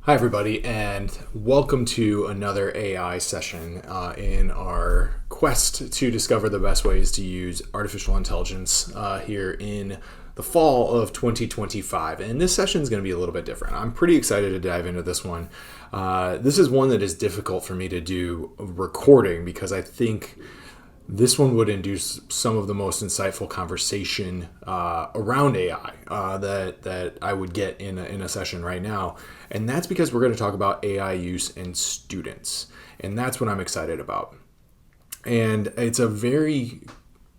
Hi, everybody, and welcome to another AI session in our quest to discover the best ways to use artificial intelligence here in the fall of 2025. And this session is going to be a little bit different. I'm pretty excited to dive into this one. This is one that is difficult for me to do recording because I think this one would induce some of the most insightful conversation around AI that I would get in a session right now. And that's because we're going to talk about AI use in students. And that's what I'm excited about. And it's a very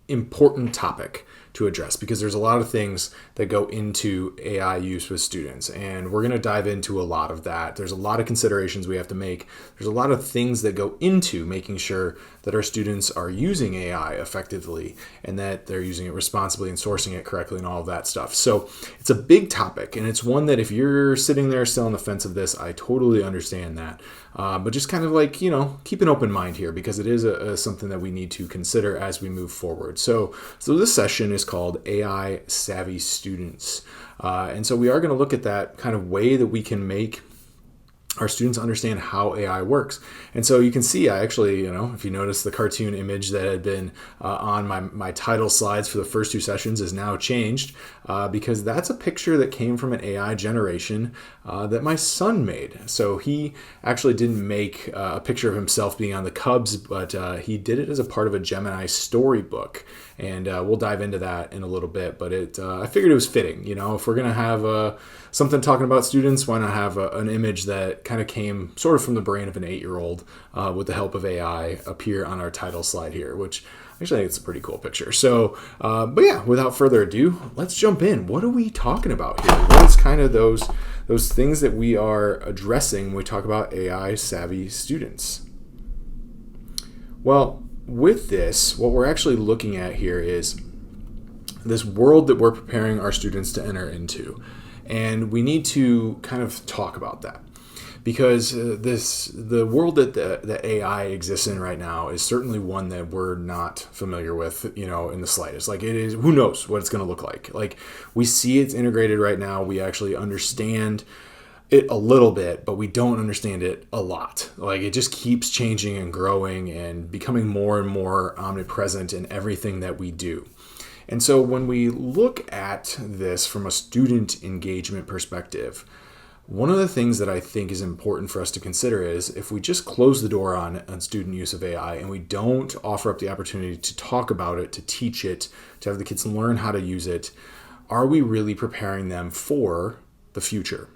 important topic to address because there's a lot of things that go into AI use with students, and we're going to dive into a lot of that. There's a lot of considerations we have to make. There's a lot of things that go into making sure that our students are using AI effectively and that they're using it responsibly and sourcing it correctly and all of that stuff. So it's a big topic, and it's one that if you're sitting there still on the fence of this, I totally understand that. But just kind of like, keep an open mind here because it is something that we need to consider as we move forward. So this session is called AI Savvy Students. And so we are going to look at that kind of way that we can make our students understand how AI works. And so you can see, I actually, if you notice the cartoon image that had been on my title slides for the first two sessions is now changed because that's a picture that came from an AI generation that my son made. So he actually didn't make a picture of himself being on the Cubs, but he did it as a part of a Gemini storybook. And we'll dive into that in a little bit. But I figured it was fitting. If we're going to have something talking about students, why not have an image that kind of came sort of from the brain of an 8-year-old with the help of AI appear on our title slide here, which actually I think it's a pretty cool picture. So, but yeah, without further ado, let's jump in. What are we talking about here? What is kind of those things that we are addressing when we talk about AI savvy students? Well, with this, what we're actually looking at here is this world that we're preparing our students to enter into. And we need to kind of talk about that because the world that AI exists in right now is certainly one that we're not familiar with, in the slightest. Like it is, who knows what it's going to look like. Like we see it's integrated right now. We actually understand it a little bit, but we don't understand it a lot. Like it just keeps changing and growing and becoming more and more omnipresent in everything that we do. And so when we look at this from a student engagement perspective, one of the things that I think is important for us to consider is if we just close the door on student use of AI and we don't offer up the opportunity to talk about it, to teach it, to have the kids learn how to use it, are we really preparing them for the future?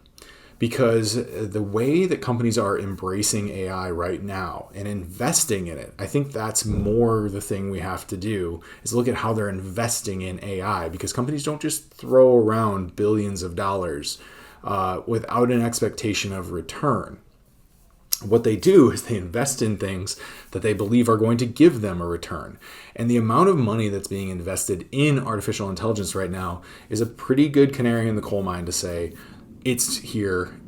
Because the way that companies are embracing AI right now and investing in it, I think that's more the thing we have to do is look at how they're investing in AI, because companies don't just throw around billions of dollars without an expectation of return. What they do is they invest in things that they believe are going to give them a return. And the amount of money that's being invested in artificial intelligence right now is a pretty good canary in the coal mine to say, it's here.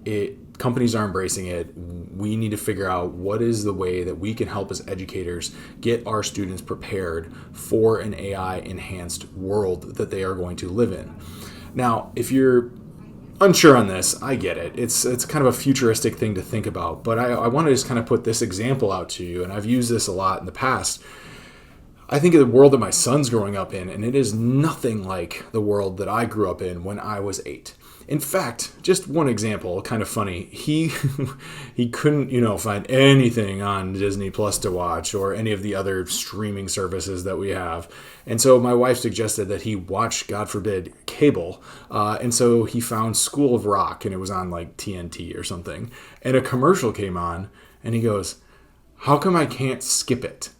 Companies are embracing it. We need to figure out what is the way that we can help as educators get our students prepared for an AI enhanced world that they are going to live in. Now, if you're unsure on this, I get it. It's kind of a futuristic thing to think about, but I want to just kind of put this example out to you, and I've used this a lot in the past. I think of the world that my son's growing up in, and it is nothing like the world that I grew up in when I was 8. In fact, just one example, kind of funny, he couldn't, find anything on Disney Plus to watch or any of the other streaming services that we have. And so my wife suggested that he watch, God forbid, cable. And so he found School of Rock, and it was on like TNT or something. And a commercial came on, and he goes, "How come I can't skip it?"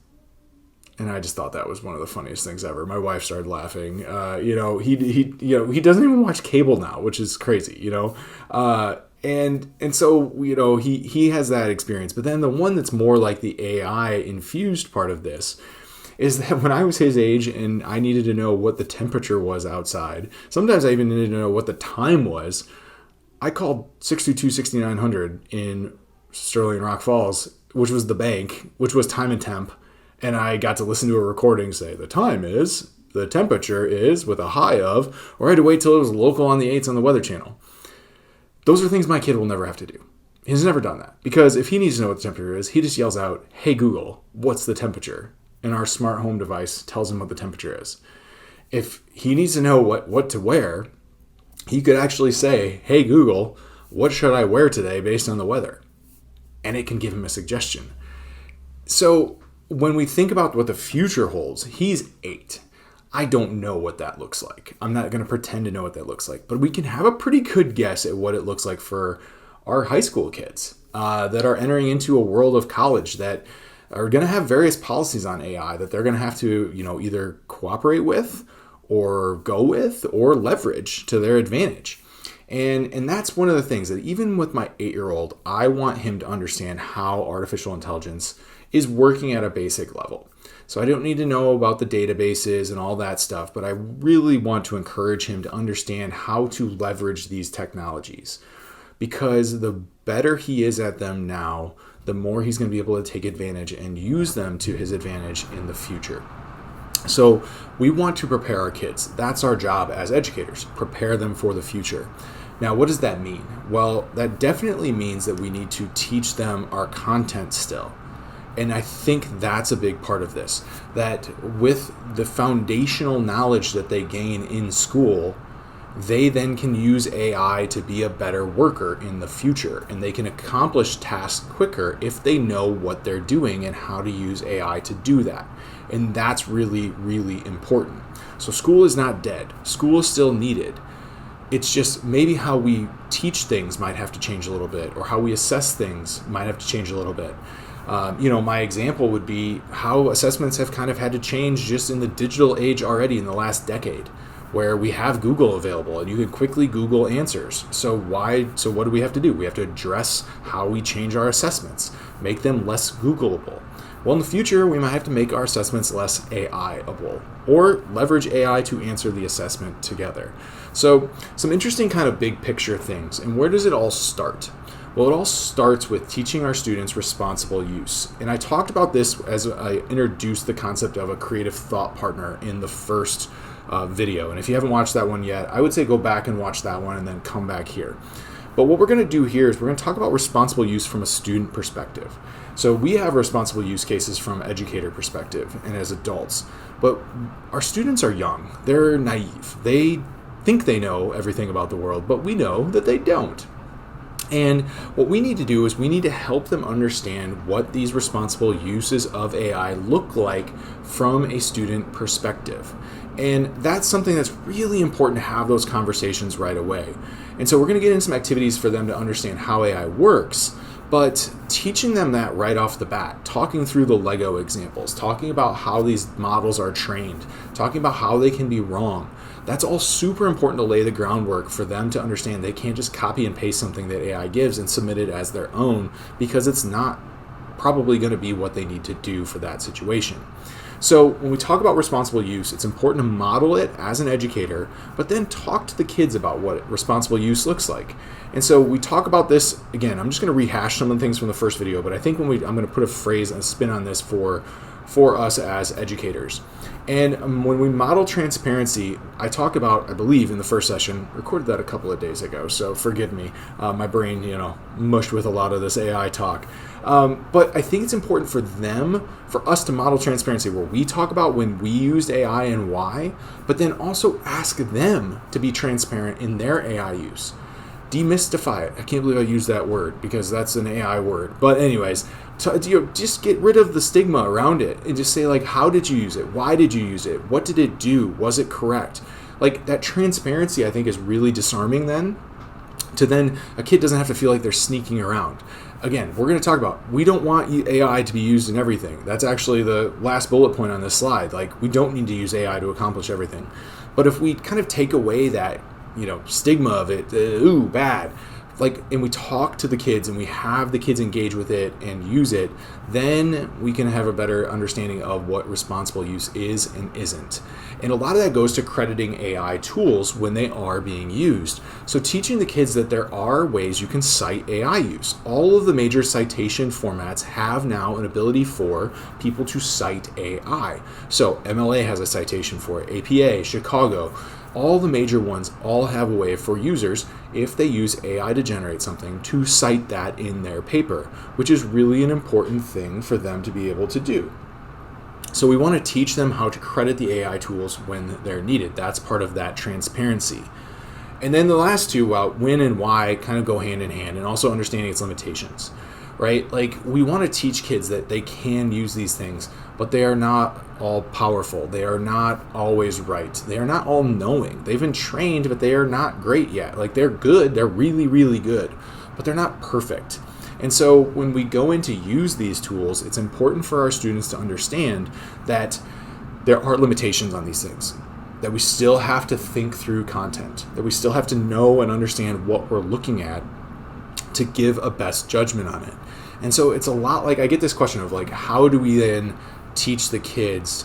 And I just thought that was one of the funniest things ever. My wife started laughing. He doesn't even watch cable now, which is crazy, And so, he has that experience. But then the one that's more like the AI infused part of this is that when I was his age and I needed to know what the temperature was outside, sometimes I even needed to know what the time was, I called 622-6900 in Sterling Rock Falls, which was the bank, which was time and temp. And I got to listen to a recording say, the temperature is, with a high of, or I had to wait till it was local on the 8s on the Weather Channel. Those are things my kid will never have to do. He's never done that, because if he needs to know what the temperature is, he just yells out, "Hey Google, what's the temperature?" And our smart home device tells him what the temperature is. If he needs to know what to wear, he could actually say, "Hey Google, what should I wear today based on the weather?" And it can give him a suggestion. So when we think about what the future holds, he's 8. I don't know what that looks like. I'm not going to pretend to know what that looks like, but we can have a pretty good guess at what it looks like for our high school kids that are entering into a world of college that are going to have various policies on AI that they're going to have to, either cooperate with or go with or leverage to their advantage. And that's one of the things that even with my 8-year-old, I want him to understand how artificial intelligence is working at a basic level. So I don't need to know about the databases and all that stuff, but I really want to encourage him to understand how to leverage these technologies, because the better he is at them now, the more he's going to be able to take advantage and use them to his advantage in the future. So we want to prepare our kids. That's our job as educators, prepare them for the future. Now, what does that mean? Well, that definitely means that we need to teach them our content still. And I think that's a big part of this, that with the foundational knowledge that they gain in school, they then can use AI to be a better worker in the future, and they can accomplish tasks quicker if they know what they're doing and how to use AI to do that. And that's really, really important. So school is not dead. School is still needed. It's just maybe how we teach things might have to change a little bit, or how we assess things might have to change a little bit. My example would be how assessments have kind of had to change just in the digital age already in the last decade, where we have Google available and you can quickly Google answers. So what do we have to do? We have to address how we change our assessments, make them less Googleable. Well, in the future, we might have to make our assessments less AI-able, or leverage AI to answer the assessment together. So some interesting kind of big picture things. And where does it all start? Well, it all starts with teaching our students responsible use. And I talked about this as I introduced the concept of a creative thought partner in the first video. And if you haven't watched that one yet, I would say go back and watch that one and then come back here. But what we're going to do here is we're going to talk about responsible use from a student perspective. So we have responsible use cases from educator perspective and as adults, but our students are young. They're naive. They think they know everything about the world, but we know that they don't. And what we need to do is we need to help them understand what these responsible uses of AI look like from a student perspective. And that's something that's really important to have those conversations right away. And so we're going to get in some activities for them to understand how AI works, but teaching them that right off the bat, talking through the Lego examples, talking about how these models are trained, talking about how they can be wrong. That's all super important to lay the groundwork for them to understand they can't just copy and paste something that AI gives and submit it as their own, because it's not probably going to be what they need to do for that situation. So when we talk about responsible use, it's important to model it as an educator, but then talk to the kids about what responsible use looks like. And so we talk about this, again, I'm just going to rehash some of the things from the first video, but I think I'm going to put a phrase and a spin on this for us as educators. And when we model transparency, I talk about, I believe in the first session, recorded that a couple of days ago, so forgive me, my brain, mushed with a lot of this AI talk. But I think it's important for us to model transparency where we talk about when we used AI and why, but then also ask them to be transparent in their AI use. Demystify it. I can't believe I used that word because that's an AI word. But anyways, just get rid of the stigma around it and just say, like, how did you use it? Why did you use it? What did it do? Was it correct? Like, that transparency, I think, is really disarming then a kid doesn't have to feel like they're sneaking around. Again, we're going to talk about, we don't want AI to be used in everything. That's actually the last bullet point on this slide. Like, we don't need to use AI to accomplish everything. But if we kind of take away that, stigma of it, bad, and we talk to the kids and we have the kids engage with it and use it, then we can have a better understanding of what responsible use is and isn't. And a lot of that goes to crediting AI tools when they are being used. So teaching the kids that there are ways you can cite AI use. All of the major citation formats have now an ability for people to cite AI. So MLA has a citation for it, APA, Chicago, all the major ones all have a way for users, if they use AI to generate something, to cite that in their paper, which is really an important thing for them to be able to do. So we want to teach them how to credit the AI tools when they're needed. That's part of that transparency. And then the last two, when and why, kind of go hand in hand, and also understanding its limitations, right? Like, we want to teach kids that they can use these things, but they are not all powerful. They are not always right. They are not all knowing. They've been trained, but they are not great yet. Like, they're good. They're really, really good, but they're not perfect. And so when we go in to use these tools, it's important for our students to understand that there are limitations on these things, that we still have to think through content, that we still have to know and understand what we're looking at to give a best judgment on it. And so it's a lot like, I get this question of like, how do we then teach the kids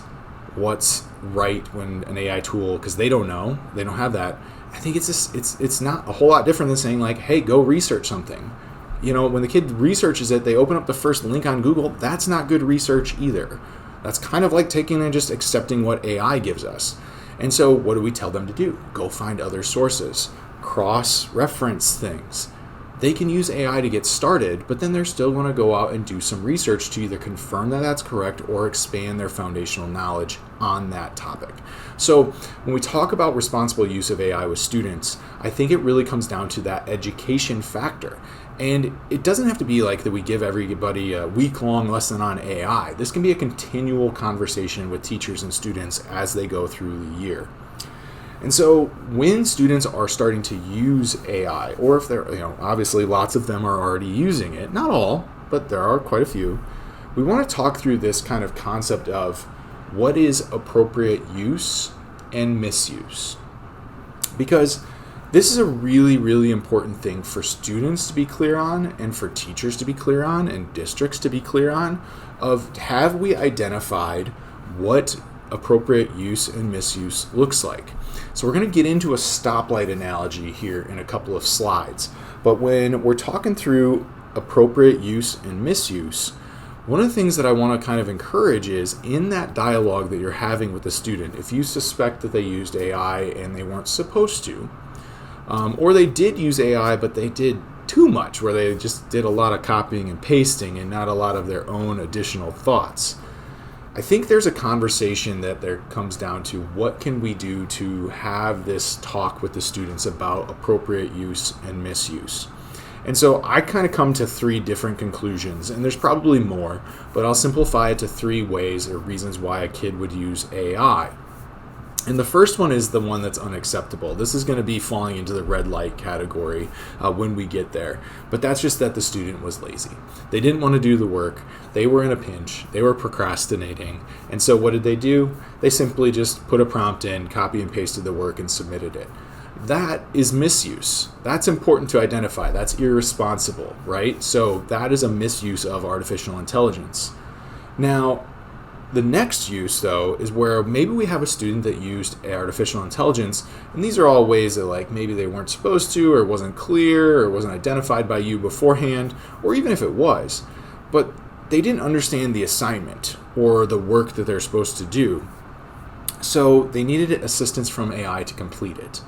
what's right when an AI tool, because they don't know, they don't have that. I think it's not a whole lot different than saying like, hey, go research something. You know, when the kid researches it, they open up the first link on Google. That's not good research either. That's kind of like taking and just accepting what AI gives us. And so what do we tell them to do? Go find other sources, cross-reference things. They can use AI to get started, but then they're still going to go out and do some research to either confirm that that's correct or expand their foundational knowledge on that topic. So when we talk about responsible use of AI with students, I think it really comes down to that education factor. And it doesn't have to be like that we give everybody a week-long lesson on AI. This can be a continual conversation with teachers and students as they go through the year. And so when students are starting to use AI, or if they're, obviously lots of them are already using it, not all, but there are quite a few, we want to talk through this kind of concept of what is appropriate use and misuse. Because this is a really, really important thing for students to be clear on, and for teachers to be clear on, and districts to be clear on, of have we identified what appropriate use and misuse looks like. So we're going to get into a stoplight analogy here in a couple of slides. But when we're talking through appropriate use and misuse, one of the things that I want to kind of encourage is in that dialogue that you're having with the student, if you suspect that they used AI and they weren't supposed to, or they did use AI, but they did too much, where they just did a lot of copying and pasting and not a lot of their own additional thoughts. I think there's a conversation that there comes down to what can we do to have this talk with the students about appropriate use and misuse. And so I kind of come to three different conclusions, and there's probably more, but I'll simplify it to three ways or reasons why a kid would use AI. And the first one is the one that's unacceptable. This is going to be falling into the red light category when we get there. But that's just that the student was lazy. They didn't want to do the work. They were in a pinch. They were procrastinating. And so what did they do? They simply just put a prompt in, copy and pasted the work, and submitted it. That is misuse. That's important to identify. That's irresponsible, right? So that is a misuse of artificial intelligence. Now, the next use, though, is where maybe we have a student that used artificial intelligence, and these are all ways that like maybe they weren't supposed to, or wasn't clear, or wasn't identified by you beforehand, or even if it was, but they didn't understand the assignment or the work that they're supposed to do. So they needed assistance from AI to complete it.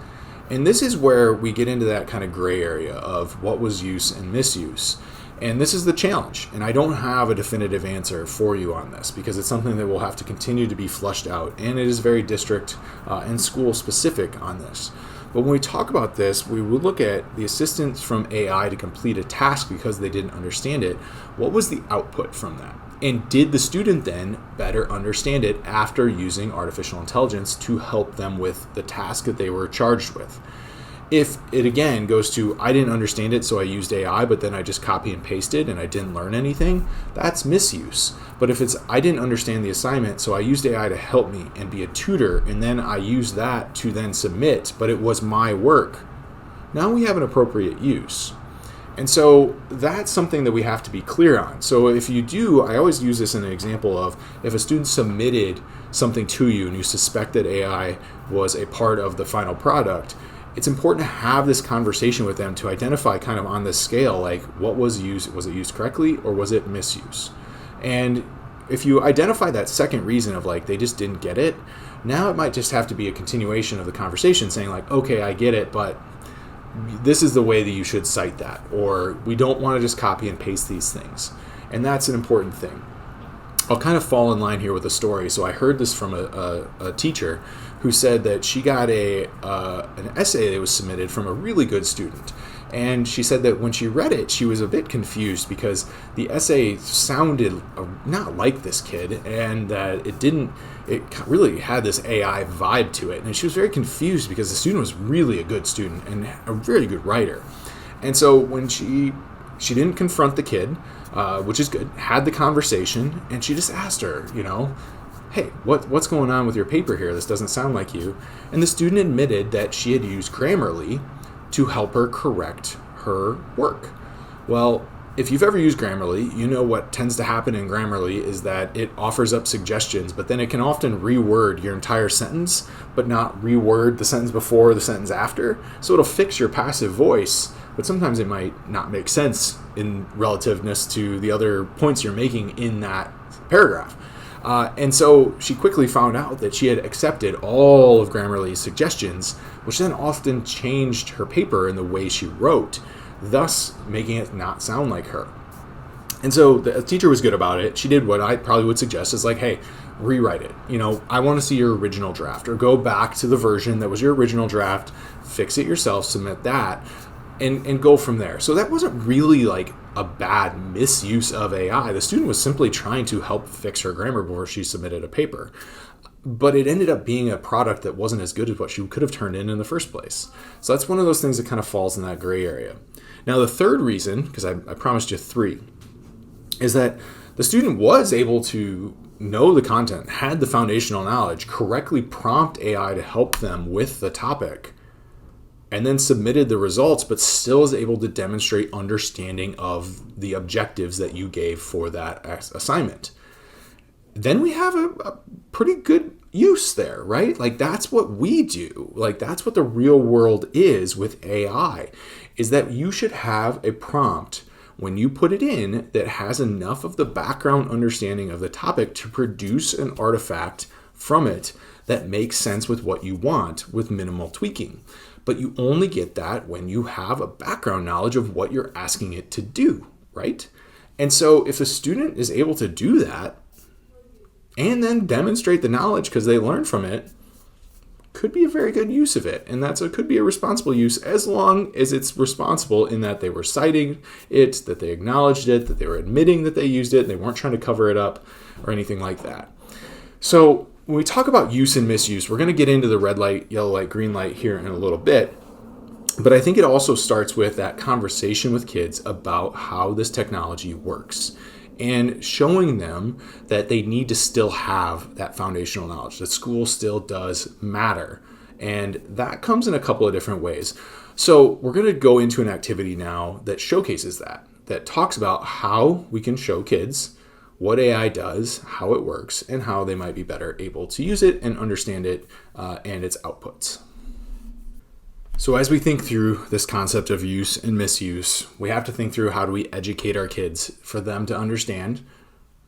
And this is where we get into that kind of gray area of what was use and misuse. And this is the challenge, and I don't have a definitive answer for you on this because it's something that will have to continue to be flushed out, and it is very district and school specific on this. But when we talk about this, we would look at the assistance from AI to complete a task because they didn't understand it. What was the output from that? And did the student then better understand it after using artificial intelligence to help them with the task that they were charged with? If it again goes to, I didn't understand it, so I used AI, but then I just copy and pasted and I didn't learn anything, that's misuse. But if it's, I didn't understand the assignment, so I used AI to help me and be a tutor, and then I used that to then submit, but it was my work, now we have an appropriate use. And so that's something that we have to be clear on. So if you do, I always use this in an example of if a student submitted something to you and you suspect that AI was a part of the final product, it's important to have this conversation with them to identify kind of on this scale, like what was used, was it used correctly or was it misuse? And if you identify that second reason of like they just didn't get it, Now it might just have to be a continuation of the conversation saying like, okay, I get it, but this is the way that you should cite that, or we don't want to just copy and paste these things. And that's an important thing. I'll kind of fall in line here with a story. So I heard this from a teacher who said that she got an essay that was submitted from a really good student. And she said that when she read it, she was a bit confused because the essay sounded not like this kid, and that it really had this AI vibe to it. And she was very confused because the student was really a good student and a very good writer. And so when she didn't confront the kid, which is good, had the conversation, and she just asked her, hey, what's going on with your paper here? This doesn't sound like you. And the student admitted that she had used Grammarly to help her correct her work. Well, if you've ever used Grammarly, you know what tends to happen in Grammarly is that it offers up suggestions, but then it can often reword your entire sentence, but not reword the sentence before or the sentence after. So it'll fix your passive voice, but sometimes it might not make sense in relativeness to the other points you're making in that paragraph. And so she quickly found out that she had accepted all of Grammarly's suggestions, which then often changed her paper in the way she wrote, thus making it not sound like her. And so the teacher was good about it. She did what I probably would suggest is like, hey, rewrite it. I want to see your original draft, or go back to the version that was your original draft, fix it yourself, submit that, and go from there. So that wasn't really like a bad misuse of AI. The student was simply trying to help fix her grammar before she submitted a paper. But it ended up being a product that wasn't as good as what she could have turned in the first place. So that's one of those things that kind of falls in that gray area. Now, the third reason, because I promised you 3, is that the student was able to know the content, had the foundational knowledge, correctly prompt AI to help them with the topic, and then submitted the results, but still is able to demonstrate understanding of the objectives that you gave for that assignment. Then we have a pretty good use there, right? Like that's what we do. Like that's what the real world is with AI, is that you should have a prompt when you put it in that has enough of the background understanding of the topic to produce an artifact from it that makes sense with what you want with minimal tweaking. But you only get that when you have a background knowledge of what you're asking it to do, right? And so if a student is able to do that and then demonstrate the knowledge because they learned from it, could be a very good use of it. And could be a responsible use as long as it's responsible in that they were citing it, that they acknowledged it, that they were admitting that they used it, and they weren't trying to cover it up or anything like that. So when we talk about use and misuse, we're going to get into the red light, yellow light, green light here in a little bit. But I think it also starts with that conversation with kids about how this technology works and showing them that they need to still have that foundational knowledge, that school still does matter. And that comes in a couple of different ways. So we're going to go into an activity now that showcases that talks about how we can show kids what AI does, how it works, and how they might be better able to use it and understand it and its outputs. So as we think through this concept of use and misuse, we have to think through how do we educate our kids for them to understand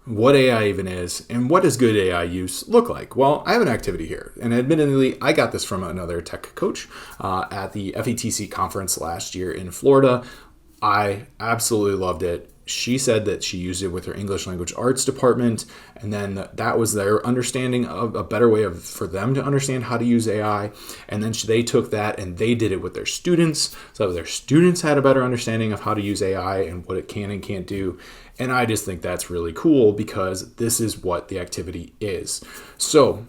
what AI even is and what does good AI use look like. Well, I have an activity here, and admittedly, I got this from another tech coach at the FETC conference last year in Florida. I absolutely loved it. She said that she used it with her English language arts department, and then that was their understanding of a better way for them to understand how to use AI. And then they took that and they did it with their students, so that their students had a better understanding of how to use AI and what it can and can't do. And I just think that's really cool because this is what the activity is. So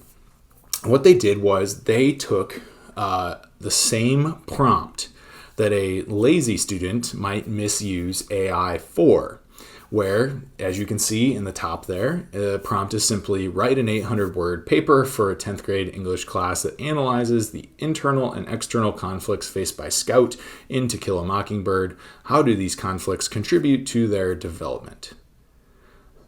what they did was they took the same prompt that a lazy student might misuse AI for, where, as you can see in the top there, the prompt is simply write an 800-word paper for a 10th grade English class that analyzes the internal and external conflicts faced by Scout in To Kill a Mockingbird. How do these conflicts contribute to their development?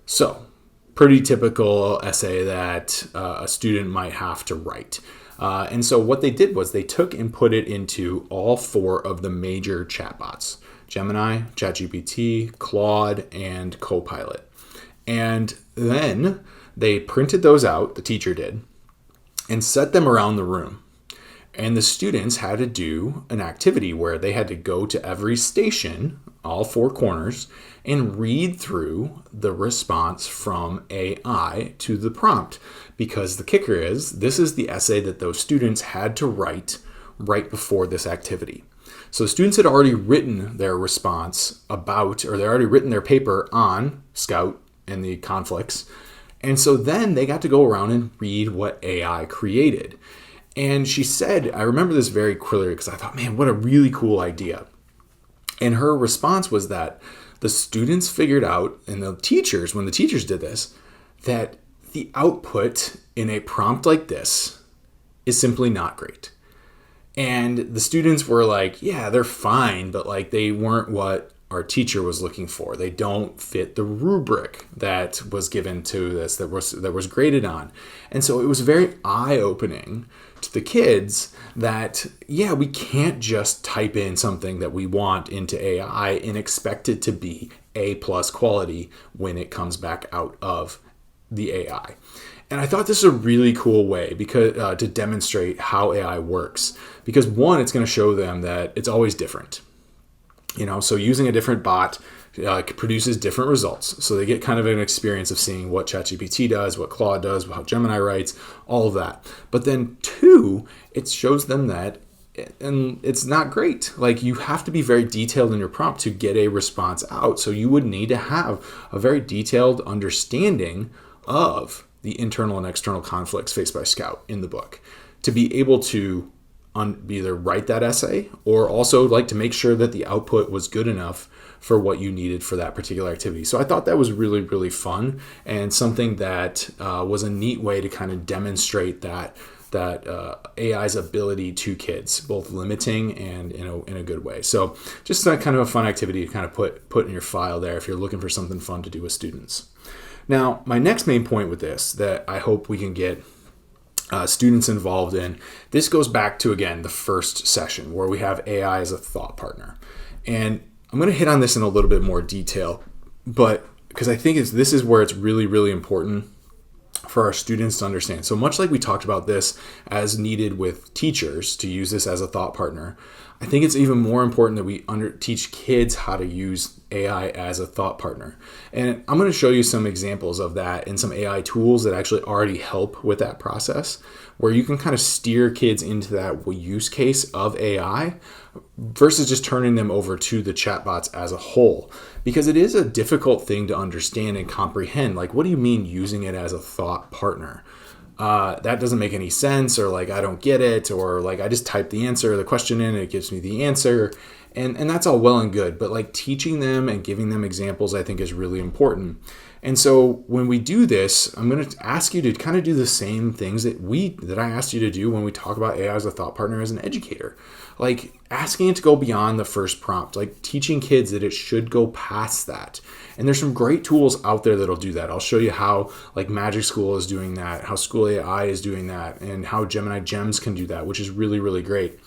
So, pretty typical essay that a student might have to write. And so what they did was they took and put it into all 4 of the major chatbots: Gemini, ChatGPT, Claude, and Copilot. And then they printed those out, the teacher did, and set them around the room. And the students had to do an activity where they had to go to every station, all four corners, and read through the response from AI to the prompt. Because the kicker is, this is the essay that those students had to write right before this activity. So the students had already written their response about, or they already written their paper on Scout and the conflicts. And so then they got to go around and read what AI created. And she said, I remember this very clearly because I thought, man, what a really cool idea. And her response was that the students figured out, and the teachers, when the teachers did this, that the output in a prompt like this is simply not great. And the students were like, yeah, they're fine, but like they weren't what our teacher was looking for. They don't fit the rubric that was given to this, that was graded on. And so it was very eye-opening to the kids that, yeah, we can't just type in something that we want into AI and expect it to be A+ quality when it comes back out of the AI. And I thought this is a really cool way because to demonstrate how AI works. Because one, it's going to show them that it's always different. So using a different bot produces different results. So they get kind of an experience of seeing what ChatGPT does, what Claude does, how Gemini writes, all of that. But then two, it shows them that, and it's not great. Like you have to be very detailed in your prompt to get a response out. So you would need to have a very detailed understanding of the internal and external conflicts faced by Scout in the book to be able to either write that essay or also like to make sure that the output was good enough for what you needed for that particular activity. So I thought that was really, really fun and something that was a neat way to kind of demonstrate that AI's ability to kids, both limiting and in a good way. So just kind of a fun activity to kind of put in your file there if you're looking for something fun to do with students. Now, my next main point with this that I hope we can get students involved in, this goes back to, again, the first session where we have AI as a thought partner. And I'm going to hit on this in a little bit more detail, but because I think this is where it's really, really important for our students to understand. So much like we talked about this as needed with teachers to use this as a thought partner, I think it's even more important that we teach kids how to use AI as a thought partner. And I'm going to show you some examples of that and some AI tools that actually already help with that process, where you can kind of steer kids into that use case of AI versus just turning them over to the chatbots as a whole. Because it is a difficult thing to understand and comprehend. Like, what do you mean using it as a thought partner? That doesn't make any sense, or like, I don't get it, or like, I just type the answer, the question in, and it gives me the answer. And that's all well and good, but like teaching them and giving them examples, I think is really important. And so when we do this, I'm going to ask you to kind of do the same things that I asked you to do when we talk about AI as a thought partner as an educator. Like asking it to go beyond the first prompt, like teaching kids that it should go past that. And there's some great tools out there that'll do that. I'll show you how like Magic School is doing that, how School AI is doing that, and how Gemini Gems can do that, which is really, really great.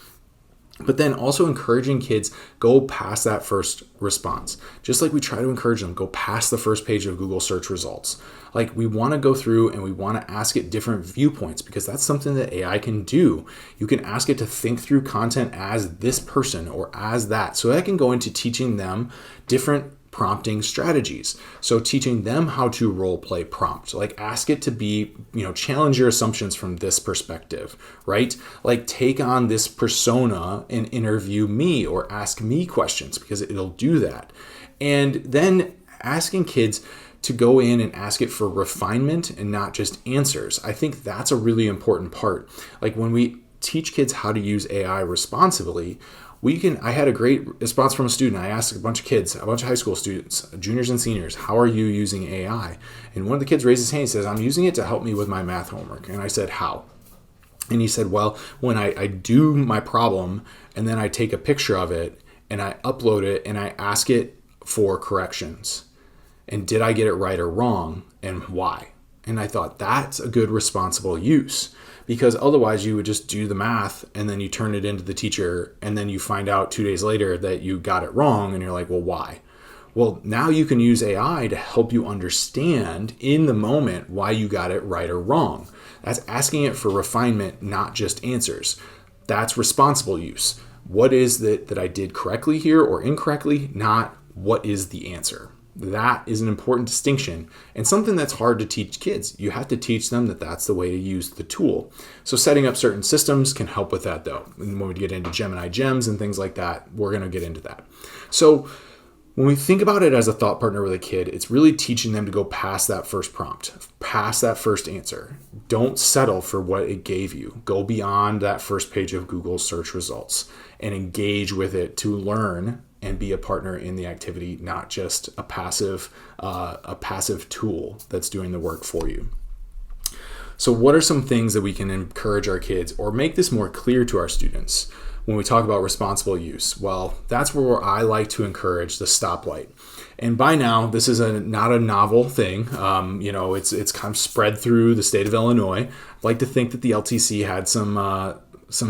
But then also encouraging kids go past that first response. Just like we try to encourage them, go past the first page of Google search results. Like we want to go through and we want to ask it different viewpoints because that's something that AI can do. You can ask it to think through content as this person or as that. So that can go into teaching them different prompting strategies. So teaching them how to role play prompt, like ask it to be, challenge your assumptions from this perspective, right? Like take on this persona and interview me or ask me questions because it'll do that. And then asking kids to go in and ask it for refinement and not just answers. I think that's a really important part. Like when we teach kids how to use AI responsibly, I had a great response from a student. I asked a bunch of kids, a bunch of high school students, juniors and seniors, how are you using AI? And one of the kids raised his hand and says, I'm using it to help me with my math homework. And I said, how? And he said, well, when I do my problem and then I take a picture of it and I upload it and I ask it for corrections. And did I get it right or wrong and why? And I thought that's a good responsible use. Because otherwise you would just do the math and then you turn it into the teacher and then you find out 2 days later that you got it wrong and you're like, well, why? Well, now you can use AI to help you understand in the moment why you got it right or wrong. That's asking it for refinement, not just answers. That's responsible use. What is it that I did correctly here or incorrectly, not what is the answer. That is an important distinction and something that's hard to teach kids. You have to teach them that that's the way to use the tool. So setting up certain systems can help with that though. And when we get into Gemini gems and things like that, we're going to get into that. So when we think about it as a thought partner with a kid, it's really teaching them to go past that first prompt, past that first answer. Don't settle for what it gave you. Go beyond that first page of Google search results and engage with it to learn and be a partner in the activity, not just a passive tool that's doing the work for you. So what are some things that we can encourage our kids or make this more clear to our students when we talk about responsible use? Well, that's where I like to encourage the stoplight. And by now, this is not a novel thing. It's kind of spread through the state of Illinois. I'd like to think that the LTC had some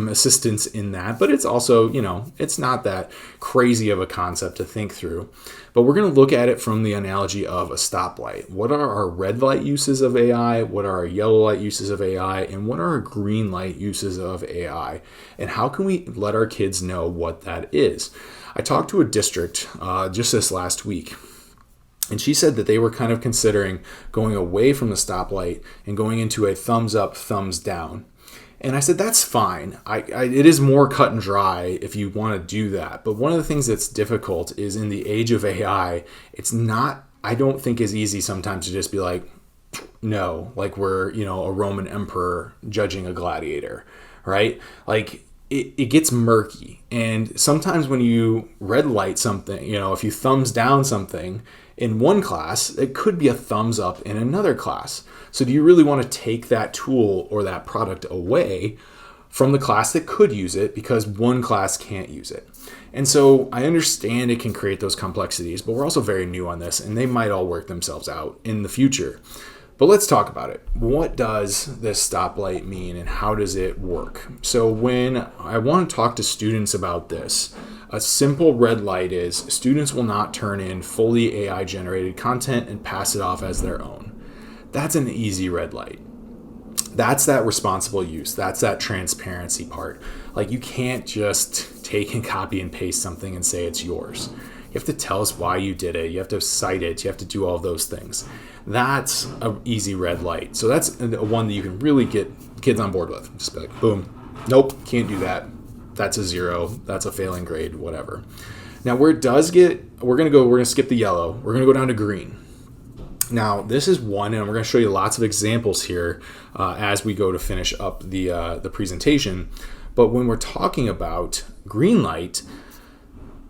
assistance in that, but it's also, it's not that crazy of a concept to think through. But we're going to look at it from the analogy of a stoplight. What are our red light uses of AI? What are our yellow light uses of AI? And what are our green light uses of AI? And how can we let our kids know what that is? I talked to a district just this last week, and she said that they were kind of considering going away from the stoplight and going into a thumbs up, thumbs down. And I said, that's fine. It is more cut and dry if you want to do that. But one of the things that's difficult is in the age of AI, it's not, I don't think, as easy sometimes to just be like, no, like we're, a Roman emperor judging a gladiator, right? Like it gets murky. And sometimes when you red light something, if you thumbs down something in one class, it could be a thumbs up in another class. So do you really want to take that tool or that product away from the class that could use it because one class can't use it? And so I understand it can create those complexities, but we're also very new on this and they might all work themselves out in the future. But let's talk about it. What does this stoplight mean and how does it work? So when I want to talk to students about this, a simple red light is students will not turn in fully AI generated content and pass it off as their own. That's an easy red light. That's that responsible use. That's that transparency part. Like you can't just take and copy and paste something and say it's yours. You have to tell us why you did it. You have to cite it. You have to do all of those things. That's an easy red light. So that's one that you can really get kids on board with. Just be like, boom, nope, can't do that. That's a 0. That's a failing grade, whatever. Now where it does get, we're going to skip the yellow. We're going to go down to green. Now, this is one, and we're going to show you lots of examples here as we go to finish up the presentation. But when we're talking about green light,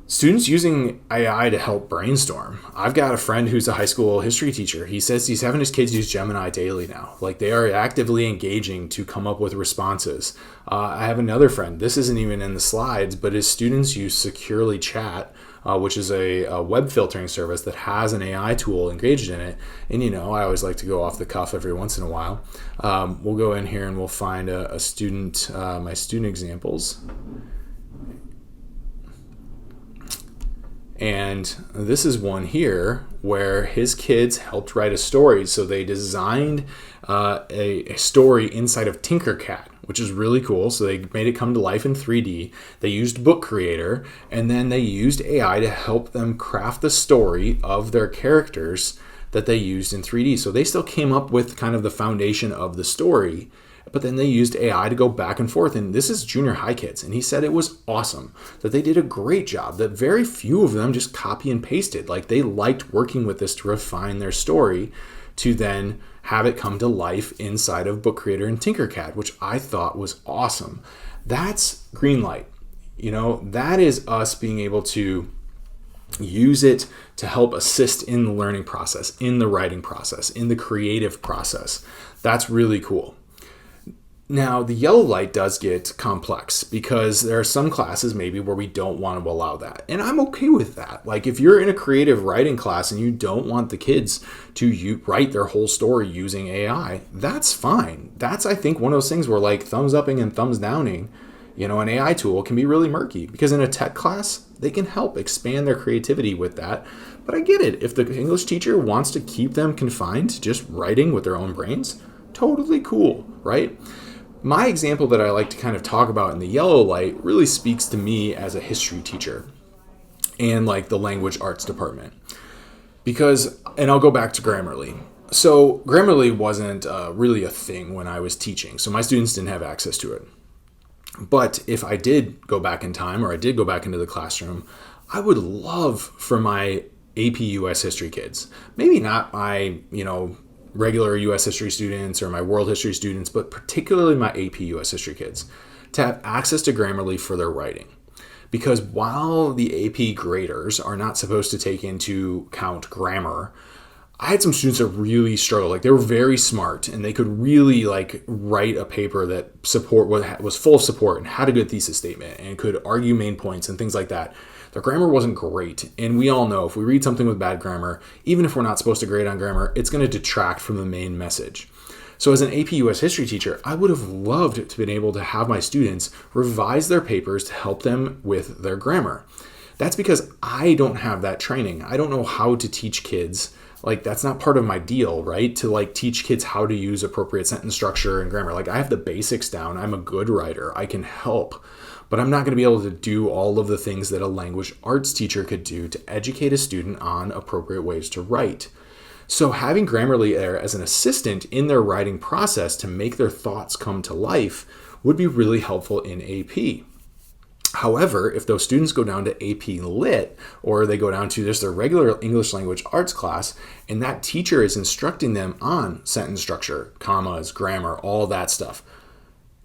students using AI to help brainstorm. I've got a friend who's a high school history teacher. He says he's having his kids use Gemini daily now. Like they are actively engaging to come up with responses. I have another friend, this isn't even in the slides, but his students use Securely Chat, which is a web filtering service that has an AI tool engaged in it. And I always like to go off the cuff every once in a while. We'll go in here and we'll find a student, my student examples. And this is one here where his kids helped write a story. So they designed a story inside of Tinkercad, which is really cool. So they made it come to life in 3D. They used Book Creator, and then they used AI to help them craft the story of their characters that they used in 3D. So they still came up with kind of the foundation of the story, but then they used AI to go back and forth. And this is junior high kids. And he said it was awesome, that they did a great job, that very few of them just copy and pasted. Like they liked working with this to refine their story to then have it come to life inside of Book Creator and Tinkercad, which I thought was awesome. That's green light. That is us being able to use it to help assist in the learning process, in the writing process, in the creative process. That's really cool. Now, the yellow light does get complex because there are some classes maybe where we don't want to allow that. And I'm okay with that. Like if you're in a creative writing class and you don't want the kids to write their whole story using AI, that's fine. That's, I think, one of those things where like thumbs upping and thumbs downing, an AI tool can be really murky because in a tech class, they can help expand their creativity with that. But I get it. If the English teacher wants to keep them confined to just writing with their own brains, totally cool, right? My example that I like to kind of talk about in the yellow light really speaks to me as a history teacher and like the language arts department. Because, and I'll go back to Grammarly. So Grammarly wasn't really a thing when I was teaching. So my students didn't have access to it. But if I did go back in time, or I did go back into the classroom, I would love for my AP US history kids, maybe not my, regular US history students or my world history students, but particularly my AP US history kids, to have access to Grammarly for their writing. Because while the AP graders are not supposed to take into account grammar, I had some students that really struggled. Like, they were very smart and they could really write a paper that was full of support and had a good thesis statement and could argue main points and things like that. Their grammar wasn't great. And we all know if we read something with bad grammar, even if we're not supposed to grade on grammar, it's going to detract from the main message. So as an AP US history teacher, I would have loved to have been able to have my students revise their papers to help them with their grammar. That's because I don't have that training. I don't know how to teach kids. That's not part of my deal, right? To teach kids how to use appropriate sentence structure and grammar. I have the basics down. I'm a good writer. I can help. But I'm not going to be able to do all of the things that a language arts teacher could do to educate a student on appropriate ways to write. So having Grammarly there as an assistant in their writing process to make their thoughts come to life would be really helpful in AP. However, if those students go down to AP Lit, or they go down to just their regular English language arts class, and that teacher is instructing them on sentence structure, commas, grammar, all that stuff,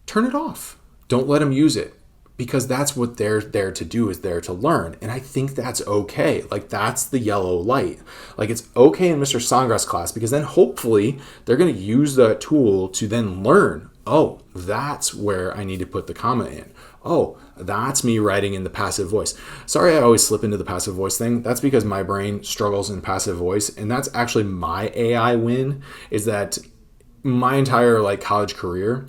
turn it off. Don't let them use it. Because that's what they're there to do, is there to learn. And I think that's okay. That's the yellow light. It's okay in Mr. Songras' class, because then hopefully they're going to use the tool to then learn, oh, that's where I need to put the comma in. Oh, that's me writing in the passive voice. Sorry, I always slip into the passive voice thing. That's because my brain struggles in passive voice. And that's actually my AI win, is that my entire college career,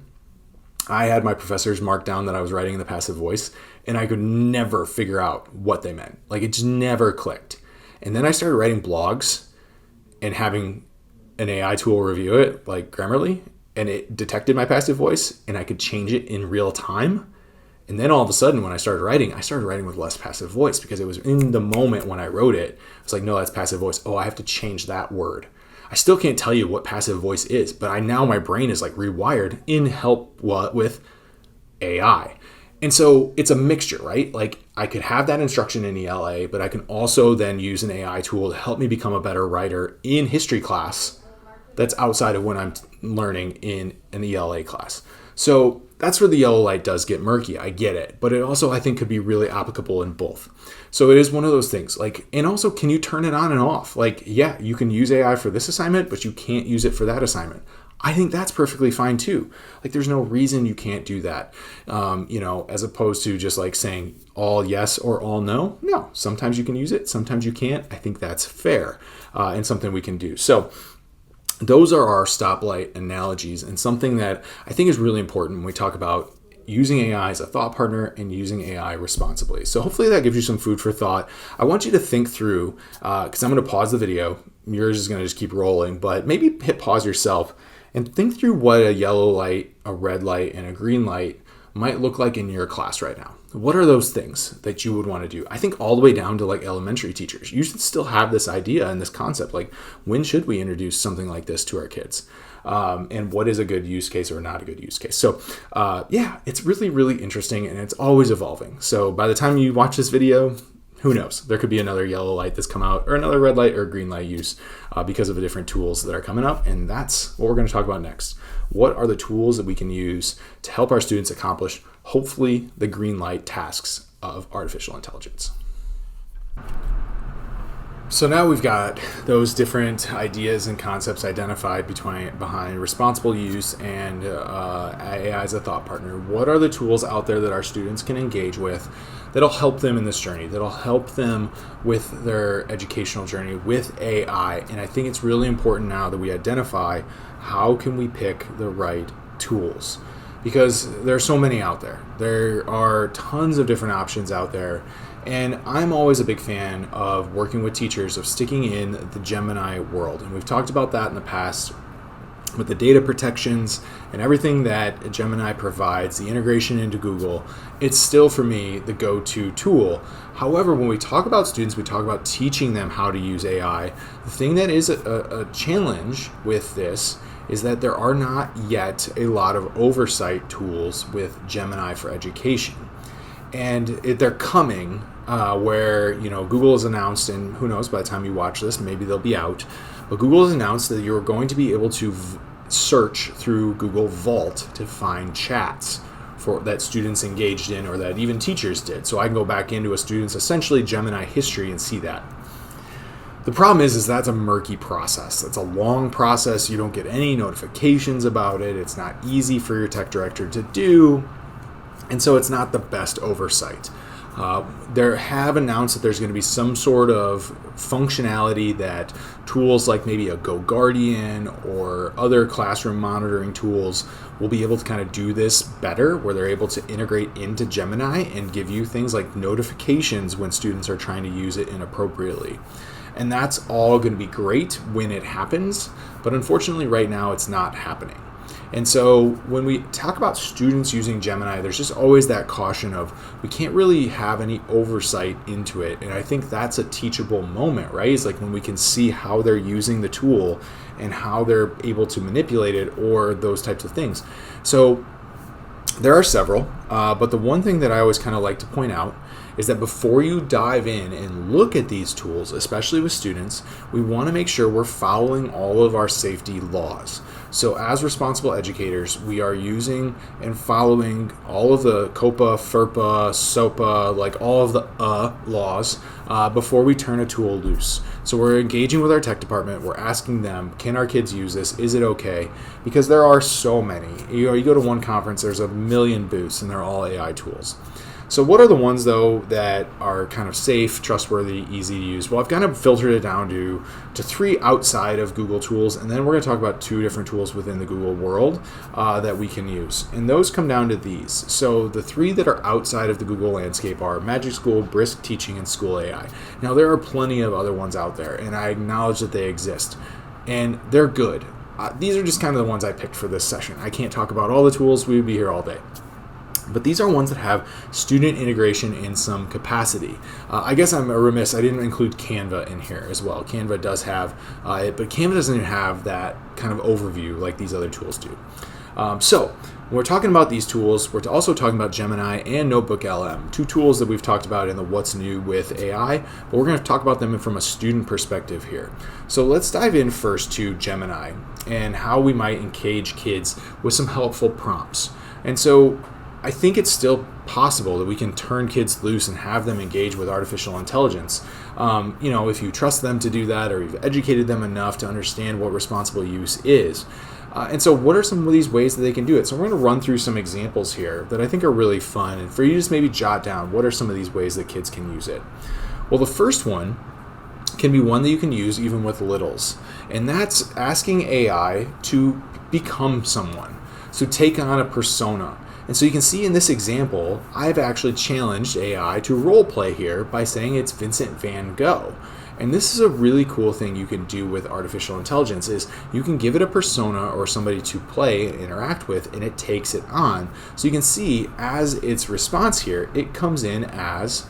I had my professors mark down that I was writing in the passive voice, and I could never figure out what they meant. It just never clicked. And then I started writing blogs and having an AI tool review it, like Grammarly, and it detected my passive voice, and I could change it in real time. And then all of a sudden, when I started writing with less passive voice, because it was in the moment when I wrote it. It's no, that's passive voice. Oh, I have to change that word. I still can't tell you what passive voice is, but now my brain is rewired in help with AI. And so it's a mixture, right? I could have that instruction in ELA, but I can also then use an AI tool to help me become a better writer in history class that's outside of when I'm learning in an ELA class. So that's where the yellow light does get murky. I get it. But it also, I think, could be really applicable in both. So it is one of those things. And also, can you turn it on and off? Yeah, you can use AI for this assignment, but you can't use it for that assignment. I think that's perfectly fine too. There's no reason you can't do that. As opposed to just saying all yes or all no. No, sometimes you can use it, sometimes you can't. I think that's fair and something we can do. So those are our stoplight analogies, and something that I think is really important when we talk about using AI as a thought partner and using AI responsibly. So hopefully that gives you some food for thought. I want you to think through, because I'm going to pause the video. Yours is going to just keep rolling, but maybe hit pause yourself and think through what a yellow light, a red light, and a green light might look like in your class right now. What are those things that you would want to do? I think all the way down to elementary teachers. You should still have this idea and this concept. When should we introduce something like this to our kids? And what is a good use case or not a good use case? So it's really, really interesting, and it's always evolving. So by the time you watch this video, who knows? There could be another yellow light that's come out, or another red light or green light use because of the different tools that are coming up. And that's what we're going to talk about next. What are the tools that we can use to help our students accomplish, hopefully, the green light tasks of artificial intelligence? So now we've got those different ideas and concepts identified behind responsible use and AI as a thought partner. What are the tools out there that our students can engage with that'll help them in this journey, that'll help them with their educational journey with AI? And I think it's really important now that we identify how can we pick the right tools, because there are so many out there. There are tons of different options out there. And I'm always a big fan of working with teachers of sticking in the Gemini world. And we've talked about that in the past with the data protections and everything that Gemini provides, the integration into Google. It's still, for me, the go-to tool. However, when we talk about students, we talk about teaching them how to use AI. The thing that is a challenge with this is that there are not yet a lot of oversight tools with Gemini for education. And they're coming, where Google has announced, and who knows, by the time you watch this, maybe they'll be out. But Google has announced that you're going to be able to search through Google Vault to find chats that students engaged in, or that even teachers did. So I can go back into a student's essentially Gemini history and see that. The problem is that's a murky process. That's a long process. You don't get any notifications about it. It's not easy for your tech director to do. And so it's not the best oversight. They have announced that there's going to be some sort of functionality that tools like maybe a GoGuardian or other classroom monitoring tools will be able to kind of do this better, where they're able to integrate into Gemini and give you things like notifications when students are trying to use it inappropriately. And that's all going to be great when it happens, but unfortunately right now it's not happening. And so when we talk about students using Gemini, there's just always that caution of we can't really have any oversight into it. And I think that's a teachable moment, right? It's like when we can see how they're using the tool and how they're able to manipulate it, or those types of things. So there are several, but the one thing that I always kind of like to point out is that before you dive in and look at these tools, especially with students, we want to make sure we're following all of our safety laws. So as responsible educators, we are using and following all of the COPPA, FERPA, SOPA, like all of the laws before we turn a tool loose. So we're engaging with our tech department. We're asking them, can our kids use this? Is it okay? Because there are so many. You go to one conference, there's a million booths, and they're all AI tools. So what are the ones, though, that are kind of safe, trustworthy, easy to use? Well, I've kind of filtered it down to 3 outside of Google tools, and then we're going to talk about 2 different tools within the Google world that we can use. And those come down to these. So the 3 that are outside of the Google landscape are Magic School, Brisk Teaching, and School AI. Now, there are plenty of other ones out there, and I acknowledge that they exist, and they're good. These are just kind of the ones I picked for this session. I can't talk about all the tools. We would be here all day. But these are ones that have student integration in some capacity. I guess I'm remiss, I didn't include Canva in here as well. Canva does have it, but Canva doesn't have that kind of overview like these other tools do. So when we're talking about these tools, we're also talking about Gemini and NotebookLM, 2 tools that we've talked about in the What's New with AI, but we're going to talk about them from a student perspective here. So let's dive in first to Gemini and how we might engage kids with some helpful prompts. And so I think it's still possible that we can turn kids loose and have them engage with artificial intelligence. If you trust them to do that, or you've educated them enough to understand what responsible use is. And so what are some of these ways that they can do it? So we're going to run through some examples here that I think are really fun, and for you to just maybe jot down what are some of these ways that kids can use it. Well, the first one can be one that you can use even with littles, and that's asking AI to become someone. So take on a persona. And so you can see in this example, I've actually challenged AI to role play here by saying it's Vincent van Gogh. And this is a really cool thing you can do with artificial intelligence, is you can give it a persona or somebody to play and interact with, and it takes it on. So you can see as its response here, it comes in as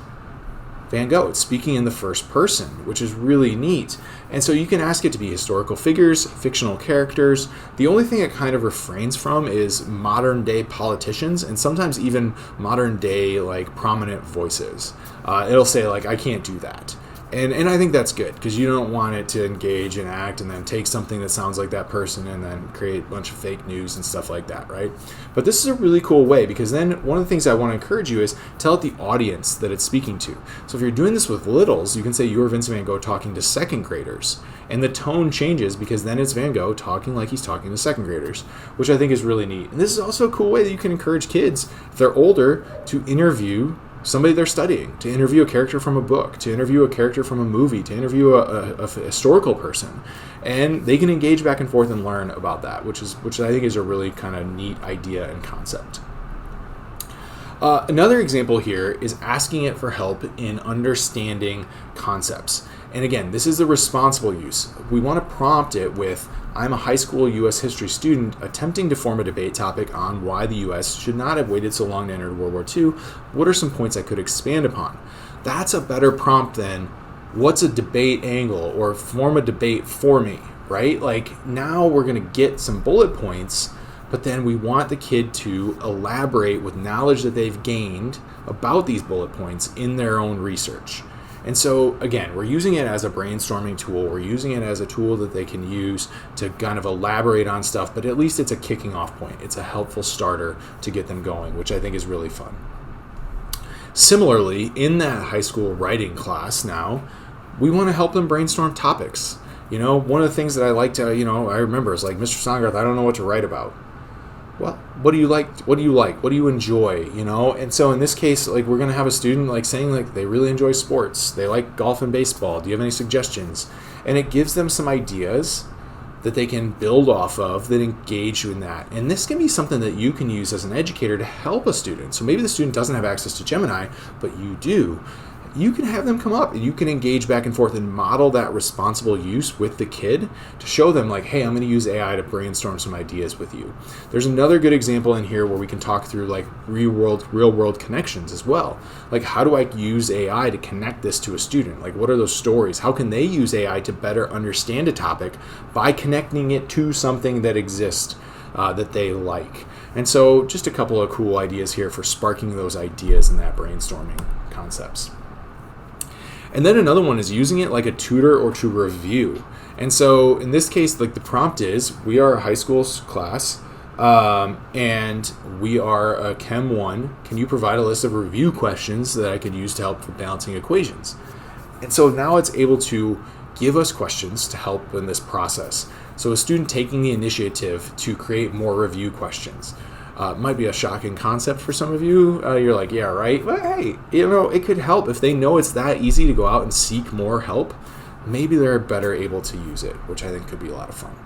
Van Gogh. It's speaking in the first person, which is really neat. And so you can ask it to be historical figures, fictional characters. The only thing it kind of refrains from is modern day politicians, and sometimes even modern day like prominent voices. It'll say like, I can't do that. And I think that's good, because you don't want it to engage and act and then take something that sounds like that person and then create a bunch of fake news and stuff like that, right? But this is a really cool way, because then one of the things I want to encourage you is tell it the audience that it's speaking to. So if you're doing this with littles, you can say you're Vincent van Gogh talking to second graders. And the tone changes, because then it's Van Gogh talking like he's talking to second graders, which I think is really neat. And this is also a cool way that you can encourage kids, if they're older, to interview somebody they're studying, to interview a character from a book, to interview a character from a movie, to interview a historical person. And they can engage back and forth and learn about that, which I think is a really kind of neat idea and concept. Another example here is asking it for help in understanding concepts. And again, this is the responsible use. We want to prompt it with, I'm a high school U.S. history student attempting to form a debate topic on why the U.S. should not have waited so long to enter World War II. What are some points I could expand upon? That's a better prompt than, what's a debate angle, or form a debate for me, right? Like, now we're going to get some bullet points, but then we want the kid to elaborate with knowledge that they've gained about these bullet points in their own research. And so, again, we're using it as a brainstorming tool. We're using it as a tool that they can use to kind of elaborate on stuff, but at least it's a kicking off point. It's a helpful starter to get them going, which I think is really fun. Similarly, in that high school writing class now, we want to help them brainstorm topics. You know, one of the things that I like to, I remember is like, Mr. Songarth, I don't know what to write about. Well, what do you like? What do you like? What do you enjoy? And so in this case, like, we're going to have a student like saying like they really enjoy sports. They like golf and baseball. Do you have any suggestions? And it gives them some ideas that they can build off of that engage you in that. And this can be something that you can use as an educator to help a student. So maybe the student doesn't have access to Gemini, but you do. You can have them come up and you can engage back and forth and model that responsible use with the kid to show them like, hey, I'm going to use AI to brainstorm some ideas with you. There's another good example in here where we can talk through like real world connections as well. Like, how do I use AI to connect this to a student? Like, what are those stories? How can they use AI to better understand a topic by connecting it to something that exists that they like? And so just a couple of cool ideas here for sparking those ideas in that brainstorming concepts. And then another one is using it like a tutor or to review. And so in this case, like, the prompt is, we are a high school class and we are a Chem 1. Can you provide a list of review questions that I could use to help with balancing equations? And so now it's able to give us questions to help in this process. So a student taking the initiative to create more review questions. Might be a shocking concept for some of you. You're like, yeah, right. But hey, it could help if they know it's that easy to go out and seek more help. Maybe they're better able to use it, which I think could be a lot of fun.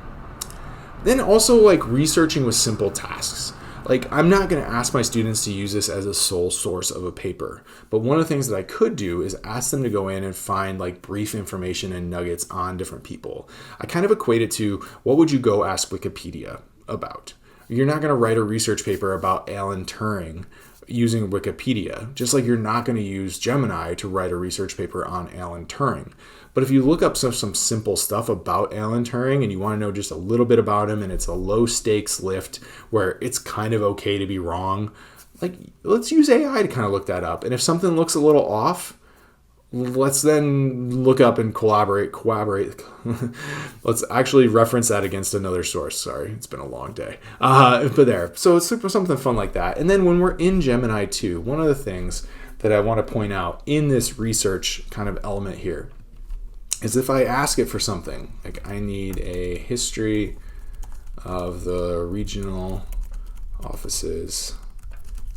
Then also, like, researching with simple tasks. Like, I'm not going to ask my students to use this as a sole source of a paper, but one of the things that I could do is ask them to go in and find like brief information and nuggets on different people. I kind of equate it to, what would you go ask Wikipedia about? You're not going to write a research paper about Alan Turing using Wikipedia, just like you're not going to use Gemini to write a research paper on Alan Turing. But if you look up some simple stuff about Alan Turing and you want to know just a little bit about him, and it's a low stakes lift where it's kind of okay to be wrong, like, let's use AI to kind of look that up. And if something looks a little off, let's then look up and collaborate. Let's actually reference that against another source. Sorry, it's been a long day. But there. So it's something fun like that. And then when we're in Gemini 2, one of the things that I want to point out in this research kind of element here is if I ask it for something, like, I need a history of the regional offices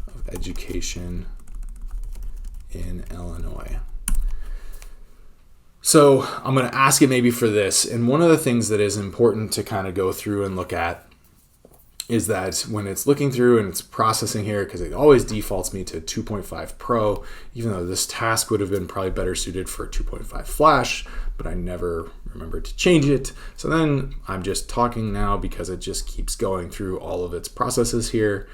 of education in Illinois. So I'm going to ask it maybe for this. And one of the things that is important to kind of go through and look at is that when it's looking through and it's processing here, because it always defaults me to 2.5 Pro, even though this task would have been probably better suited for 2.5 Flash, but I never remembered to change it. So then I'm just talking now because it just keeps going through all of its processes here.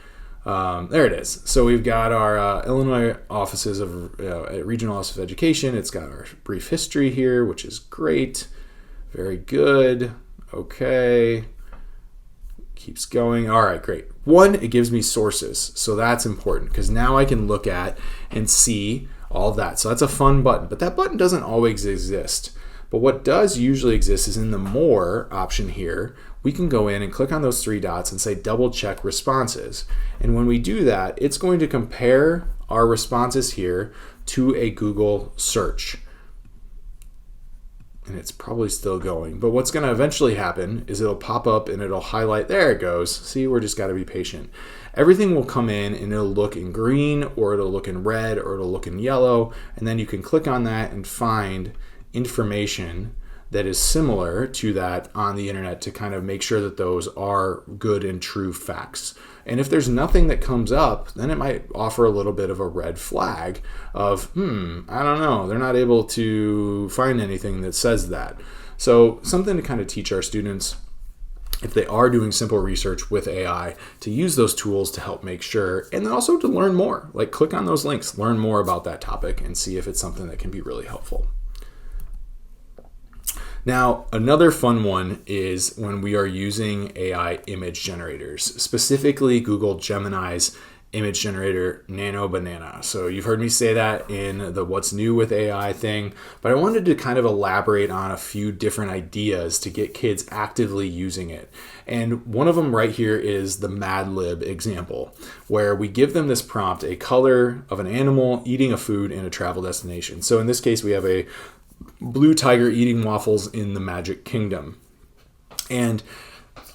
There it is. So we've got our Illinois offices of Regional Office of Education. It's got our brief history here, which is great. Very good. Okay. Keeps going. All right, great. One, it gives me sources. So that's important because now I can look at and see all of that. So that's a fun button, but that button doesn't always exist. But what does usually exist is in the More option here, we can go in and click on those three dots and say double check responses. And when we do that, it's going to compare our responses here to a Google search. And it's probably still going. But what's going to eventually happen is it'll pop up and it'll highlight. There it goes. See, we're just got to be patient. Everything will come in and it'll look in green, or it'll look in red, or it'll look in yellow. And then you can click on that and find information that is similar to that on the internet to kind of make sure that those are good and true facts. And if there's nothing that comes up, then it might offer a little bit of a red flag of, I don't know, they're not able to find anything that says that. So something to kind of teach our students, if they are doing simple research with AI, to use those tools to help make sure, and then also to learn more. Like click on those links, learn more about that topic, and see if it's something that can be really helpful. Now, another fun one is when we are using AI image generators, specifically Google Gemini's image generator Nano Banana. So you've heard me say that in the What's New with AI thing, but I wanted to kind of elaborate on a few different ideas to get kids actively using it. And one of them right here is the Mad Lib example, where we give them this prompt, a color of an animal eating a food in a travel destination. So in this case, we have a blue tiger eating waffles in the Magic Kingdom. And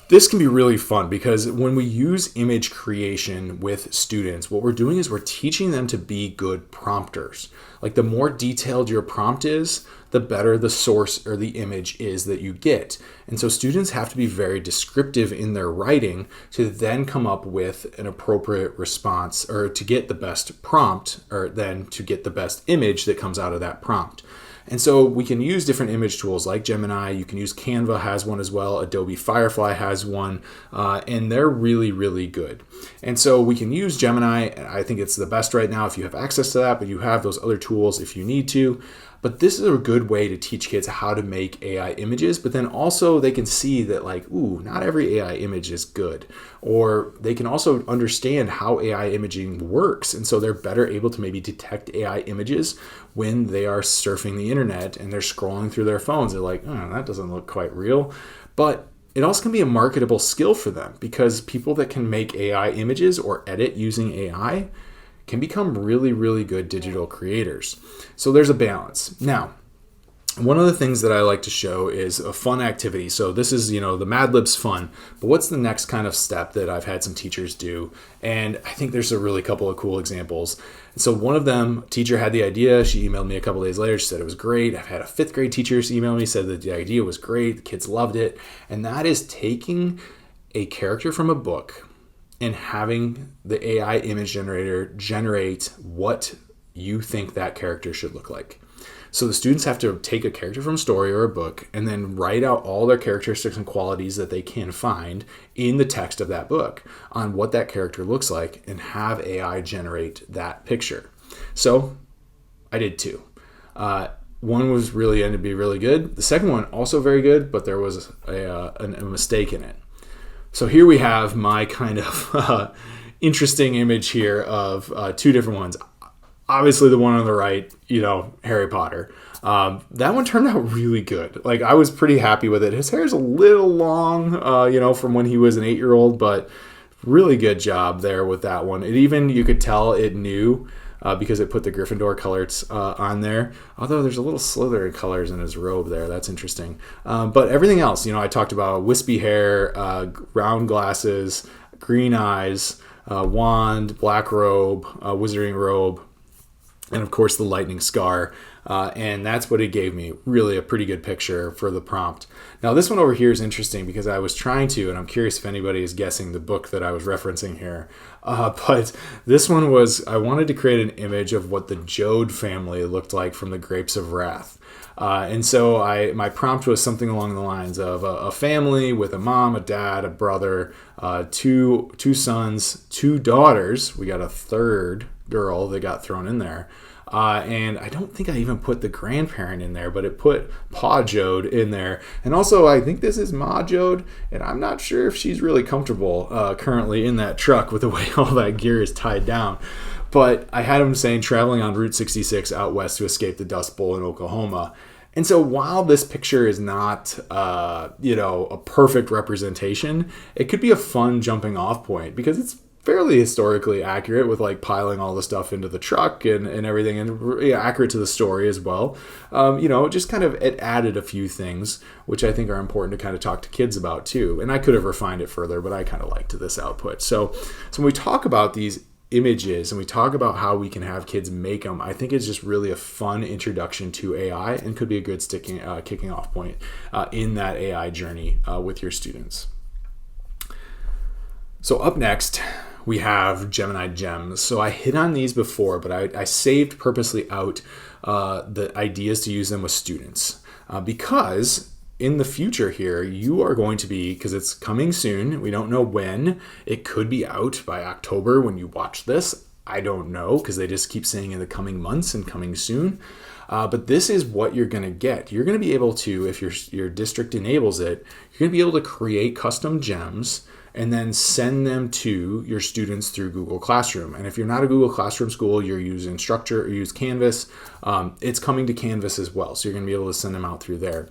this can be really fun because when we use image creation with students, what we're doing is we're teaching them to be good prompters. Like the more detailed your prompt is, the better the source or the image is that you get. And so students have to be very descriptive in their writing to then come up with an appropriate response, or to get the best prompt, or then to get the best image that comes out of that prompt. And so we can use different image tools like Gemini. You can use Canva has one as well. Adobe Firefly has one, and they're really, really good. And so we can use Gemini. I think it's the best right now if you have access to that, but you have those other tools if you need to. But this is a good way to teach kids how to make AI images, but then also they can see that not every AI image is good. Or they can also understand how AI imaging works. And so they're better able to maybe detect AI images when they are surfing the internet and they're scrolling through their phones. They're like, that doesn't look quite real. But it also can be a marketable skill for them, because people that can make AI images or edit using AI can become really, really good digital creators. So there's a balance. Now, one of the things that I like to show is a fun activity. So this is, the Mad Lib's fun, but what's the next kind of step that I've had some teachers do? And I think there's a really couple of cool examples. And so one of them, teacher had the idea. She emailed me a couple days later. She said it was great. I've had a 5th grade teacher email me, said that the idea was great. The kids loved it. And that is taking a character from a book and having the AI image generator generate what you think that character should look like. So the students have to take a character from a story or a book and then write out all their characteristics and qualities that they can find in the text of that book on what that character looks like, and have AI generate that picture. So I did 2. One was really ended to be really good. The second one also very good, but there was a mistake in it. So here we have my kind of interesting image here of 2 different ones. Obviously the one on the right, Harry Potter. That one turned out really good. I was pretty happy with it. His hair is a little long, from when he was an 8-year-old, but really good job there with that one. It even, you could tell it knew, because it put the Gryffindor colors on there. Although there's a little Slytherin colors in his robe there. That's interesting. But everything else, I talked about wispy hair, round glasses, green eyes, wand, black robe, wizarding robe, and of course the lightning scar. And that's what it gave me, really a pretty good picture for the prompt. Now this one over here is interesting because I was trying to, and I'm curious if anybody is guessing the book that I was referencing here. But this one was, I wanted to create an image of what the Jode family looked like from the Grapes of Wrath. And so my prompt was something along the lines of a family with a mom, a dad, a brother, two sons, 2 daughters. We got a 3rd girl that got thrown in there. And I don't think I even put the grandparent in there, but it put Pa Jode in there. And also, I think this is Ma Jode, and I'm not sure if she's really comfortable currently in that truck with the way all that gear is tied down. But I had him saying traveling on Route 66 out west to escape the Dust Bowl in Oklahoma. And so while this picture is not, a perfect representation, it could be a fun jumping off point because it's fairly historically accurate with piling all the stuff into the truck and everything, and accurate to the story as well. Just kind of it added a few things which I think are important to kind of talk to kids about too. And I could have refined it further, but I kind of liked this output. So when we talk about these images and we talk about how we can have kids make them, I think it's just really a fun introduction to AI and could be a good kicking off point in that AI journey with your students. So up next, we have Gemini Gems. So I hit on these before, but I saved purposely out the ideas to use them with students because in the future here, you are going to be, because it's coming soon, we don't know when, it could be out by October when you watch this. I don't know, because they just keep saying in the coming months and coming soon. But this is what you're going to get. You're going to be able to, if your district enables it, you're going to be able to create custom gems and then send them to your students through Google Classroom. And if you're not a Google Classroom school, you're using Instructure or use Canvas, it's coming to Canvas as well. So you're going to be able to send them out through there.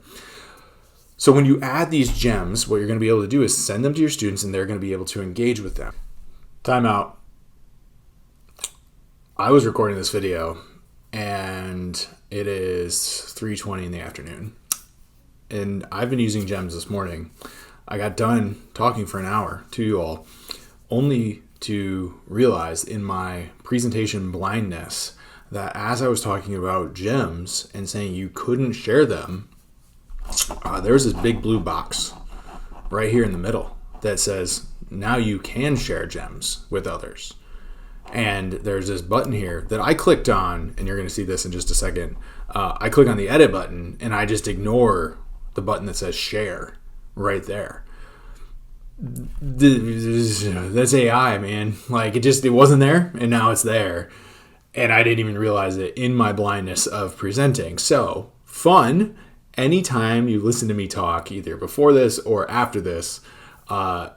So when you add these gems, what you're going to be able to do is send them to your students and they're going to be able to engage with them. Time out. I was recording this video and it is 3:20 in the afternoon. And I've been using gems this morning. I got done talking for an hour to you all, only to realize in my presentation blindness that as I was talking about gems and saying you couldn't share them, there's this big blue box right here in the middle that says now you can share gems with others. And there's this button here that I clicked on, and you're going to see this in just a second. I click on the edit button and I just ignore the button that says share right there. That's AI, man. Like it wasn't there and now it's there. And I didn't even realize it in my blindness of presenting. So fun. Anytime you listen to me talk, either before this or after this, and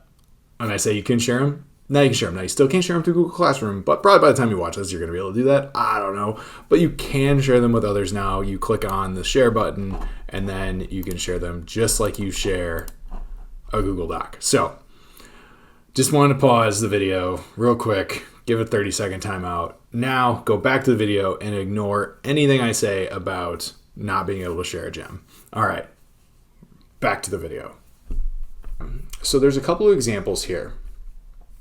I say you can share them, now you can share them. Now you still can't share them through Google Classroom, but probably by the time you watch this, you're going to be able to do that. I don't know. But you can share them with others now. You click on the share button, and then you can share them just like you share a Google Doc. So just wanted to pause the video real quick, give a 30-second timeout. Now go back to the video and ignore anything I say about not being able to share a gem. All right, back to the video. So there's a couple of examples here.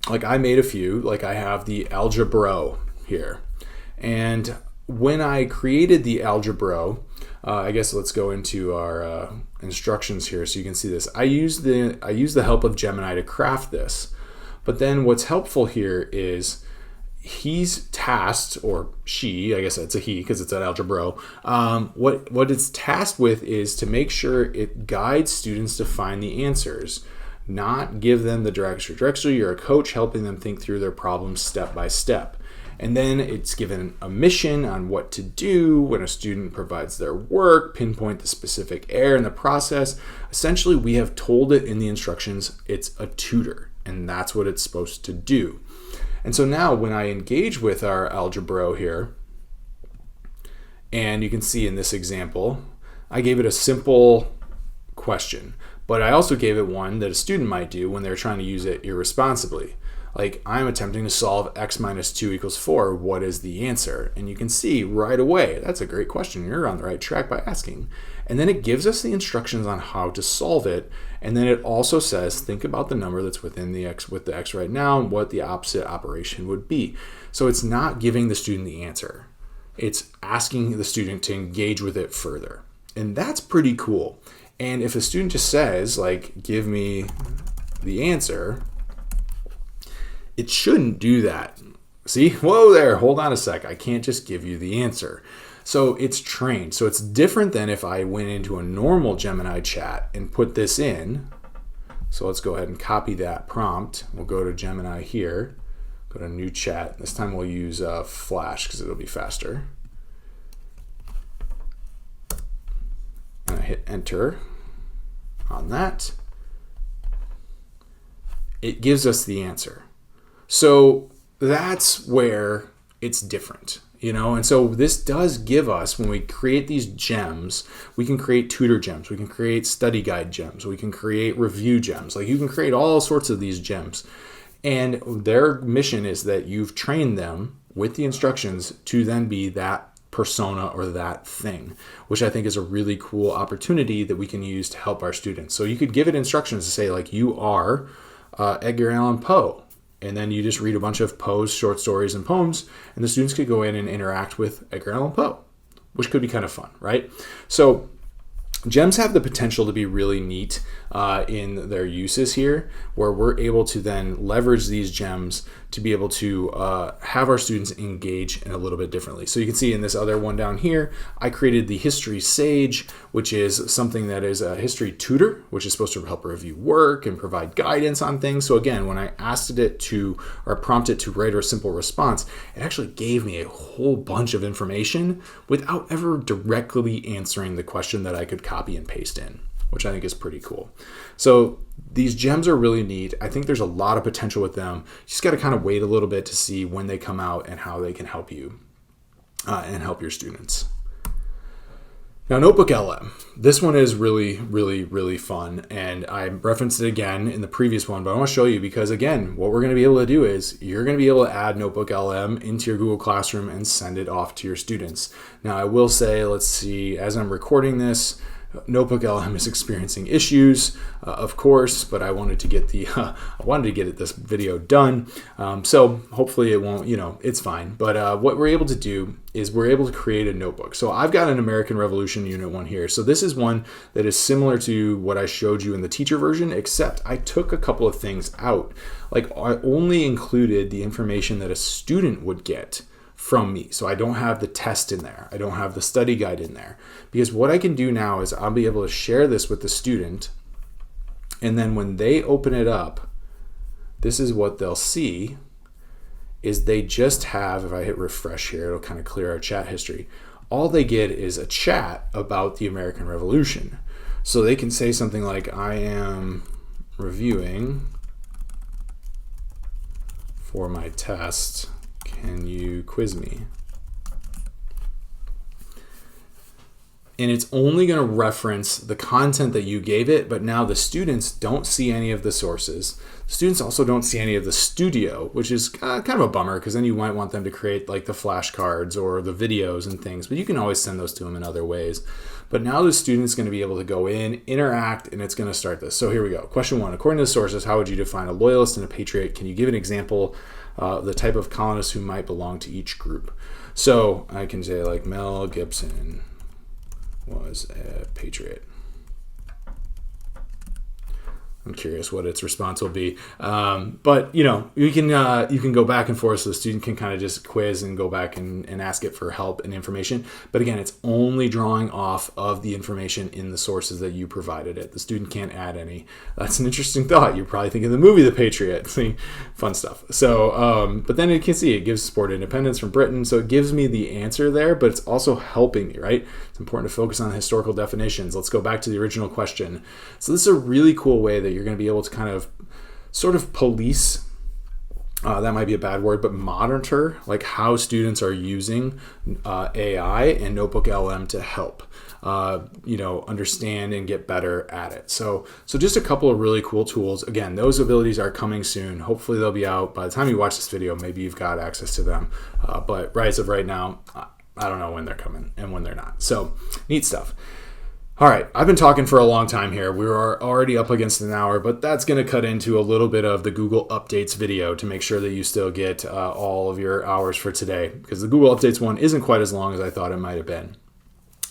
Like I made a few, like I have the Algebro here. And when I created the Algebro, I guess let's go into our instructions here so you can see this. I use the help of Gemini to craft this. But then what's helpful here is he's tasked, or she, I guess it's a he because it's an Algebro. What it's tasked with is to make sure it guides students to find the answers, not give them the direction. Directly, you're a coach helping them think through their problems step by step. And then it's given a mission on what to do when a student provides their work, pinpoint the specific error in the process. Essentially, we have told it in the instructions it's a tutor, and that's what it's supposed to do. And so now when I engage with our Algebro here, and you can see in this example, I gave it a simple question, but I also gave it one that a student might do when they're trying to use it irresponsibly. Like, I'm attempting to solve x minus 2 equals 4. What is the answer? And you can see right away, that's a great question. You're on the right track by asking. And then it gives us the instructions on how to solve it. And then it also says, think about the number that's within the x with the x right now and what the opposite operation would be. So it's not giving the student the answer. It's asking the student to engage with it further. And that's pretty cool. And if a student just says, like, give me the answer, it shouldn't do that. See, whoa there, hold on a sec. I can't just give you the answer. So it's trained. So it's different than if I went into a normal Gemini chat and put this in. So let's go ahead and copy that prompt. We'll go to Gemini here, go to new chat. This time we'll use Flash because it'll be faster. And I hit enter on that. It gives us the answer. So that's where it's different, you know? And so this does give us, when we create these gems, we can create tutor gems, we can create study guide gems, we can create review gems. Like, you can create all sorts of these gems. And their mission is that you've trained them with the instructions to then be that persona or that thing, which I think is a really cool opportunity that we can use to help our students. So you could give it instructions to say, like, you are Edgar Allan Poe. And then you just read a bunch of Poe's short stories and poems, and the students could go in and interact with Edgar Allan Poe, which could be kind of fun, right? So gems have the potential to be really neat in their uses here, where we're able to then leverage these gems to be able to have our students engage in a little bit differently. So you can see in this other one down here, I created the History Sage, which is something that is a history tutor, which is supposed to help review work and provide guidance on things. So again, when I asked it to, or prompted it to write a simple response, it actually gave me a whole bunch of information without ever directly answering the question that I could copy and paste in, which I think is pretty cool. So these gems are really neat. I think there's a lot of potential with them. You just got to kind of wait a little bit to see when they come out and how they can help you and help your students. Now, Notebook LM. This one is really, really, really fun. And I referenced it again in the previous one, but I want to show you because, again, what we're going to be able to do is you're going to be able to add Notebook LM into your Google Classroom and send it off to your students. Now, I will say, let's see, as I'm recording this, Notebook LM is experiencing issues, of course, but I wanted to get this video done. So hopefully it won't, it's fine. But what we're able to do is we're able to create a notebook. So I've got an American Revolution Unit 1 here. So this is one that is similar to what I showed you in the teacher version, except I took a couple of things out. Like I only included the information that a student would get from me. So I don't have the test in there. I don't have the study guide in there. Because what I can do now is I'll be able to share this with the student. And then when they open it up, this is what they'll see is they just have, if I hit refresh here, it'll kind of clear our chat history. All they get is a chat about the American Revolution. So they can say something like, I am reviewing for my test. Can you quiz me? And it's only going to reference the content that you gave it, but now the students don't see any of the sources. Students also don't see any of the studio, which is kind of a bummer because then you might want them to create like the flashcards or the videos and things, but you can always send those to them in other ways. But now the student's going to be able to go in, interact, and it's going to start this. So here we go. Question 1, according to the sources, how would you define a loyalist and a patriot? Can you give an example the type of colonists who might belong to each group? So I can say like Mel Gibson was a patriot. I'm curious what its response will be. But you can go back and forth so the student can kind of just quiz and go back and ask it for help and information. But again, it's only drawing off of the information in the sources that you provided it. The student can't add any. That's an interesting thought. You're probably thinking the movie The Patriot. See, fun stuff. So, but then you can see it gives support independence from Britain. So it gives me the answer there, but it's also helping me, right? It's important to focus on historical definitions. Let's go back to the original question. So this is a really cool way that you're going to be able to kind of sort of police, that might be a bad word, but monitor like how students are using AI and Notebook LM to help understand and get better at it. So just a couple of really cool tools. Again, those abilities are coming soon. Hopefully they'll be out by the time you watch this video. Maybe you've got access to them, but as of right now, I don't know when they're coming and when they're not. So neat stuff. All right, I've been talking for a long time here. We are already up against an hour, but that's going to cut into a little bit of the Google Updates video to make sure that you still get all of your hours for today, because the Google Updates one isn't quite as long as I thought it might have been.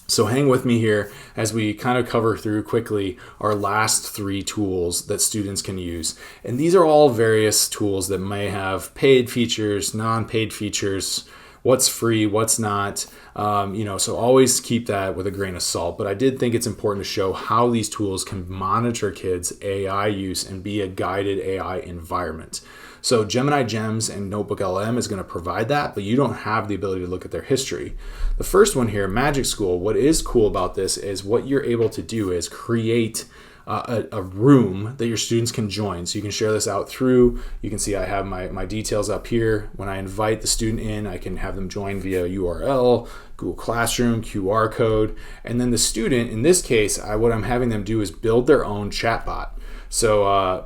So hang with me here as we kind of cover through quickly our last 3 tools that students can use. And these are all various tools that may have paid features, non-paid features, what's free, what's not, so always keep that with a grain of salt. But I did think it's important to show how these tools can monitor kids' AI use and be a guided AI environment. So Gemini Gems and Notebook LM is going to provide that, but you don't have the ability to look at their history. The first one here, Magic School, what is cool about this is what you're able to do is create a room that your students can join. So you can share this out through, you can see I have my details up here. When I invite the student in, I can have them join via URL, Google Classroom, QR code, and then the student, in this case, what I'm having them do is build their own chatbot. So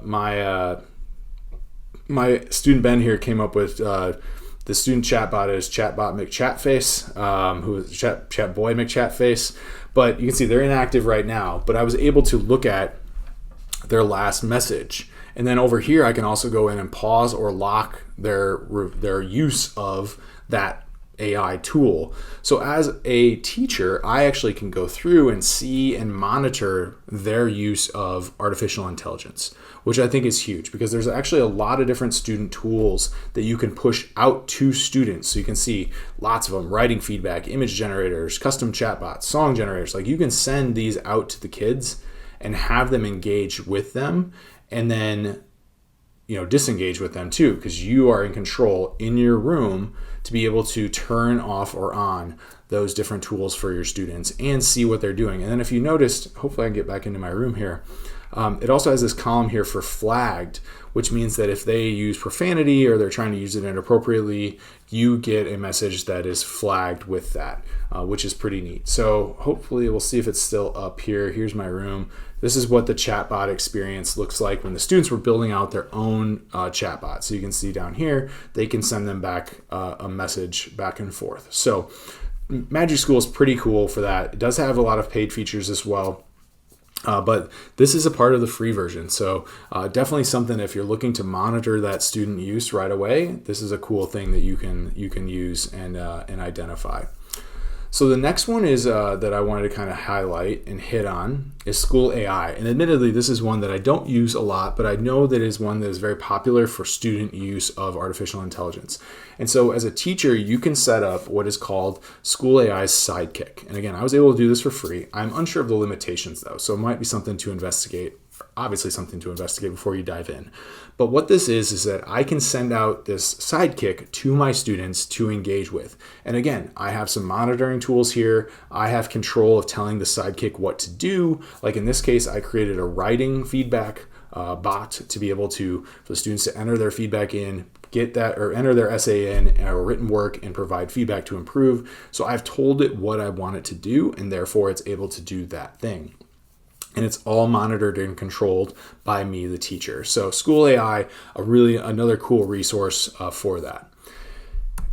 my student Ben here came up with the student chatbot is Chatbot McChatface, who is Chatboy McChatface. But you can see they're inactive right now. But I was able to look at their last message. And then over here, I can also go in and pause or lock their use of that AI tool. So as a teacher, I actually can go through and see and monitor their use of artificial intelligence, which I think is huge because there's actually a lot of different student tools that you can push out to students. So you can see lots of them: writing feedback, image generators, custom chatbots, song generators. Like, you can send these out to the kids and have them engage with them, and then disengage with them too, because you are in control in your room to be able to turn off or on those different tools for your students and see what they're doing. And then if you noticed, hopefully I can get back into my room here, it also has this column here for flagged, which means that if they use profanity or they're trying to use it inappropriately, you get a message that is flagged with that, which is pretty neat. So hopefully we'll see if it's still up here. Here's my room. This is what the chatbot experience looks like when the students were building out their own chatbot. So you can see down here, they can send them back a message back and forth. So Magic School is pretty cool for that. It does have a lot of paid features as well. But this is a part of the free version. So definitely something, if you're looking to monitor that student use right away, this is a cool thing that you can use and identify. So the next one is that I wanted to kind of highlight and hit on is School AI. And admittedly, this is one that I don't use a lot, but I know that is one that is very popular for student use of artificial intelligence. And so as a teacher, you can set up what is called School AI's Sidekick. And again, I was able to do this for free. I'm unsure of the limitations though, so it might be something to investigate. Obviously something to investigate before you dive in. But what this is that I can send out this Sidekick to my students to engage with. And again, I have some monitoring tools here. I have control of telling the Sidekick what to do. Like in this case, I created a writing feedback bot to be able for the students to enter their feedback in, get that, or enter their essay in or written work and provide feedback to improve. So I've told it what I want it to do, and therefore it's able to do that thing. And it's all monitored and controlled by me, the teacher. So School AI, another cool resource for that.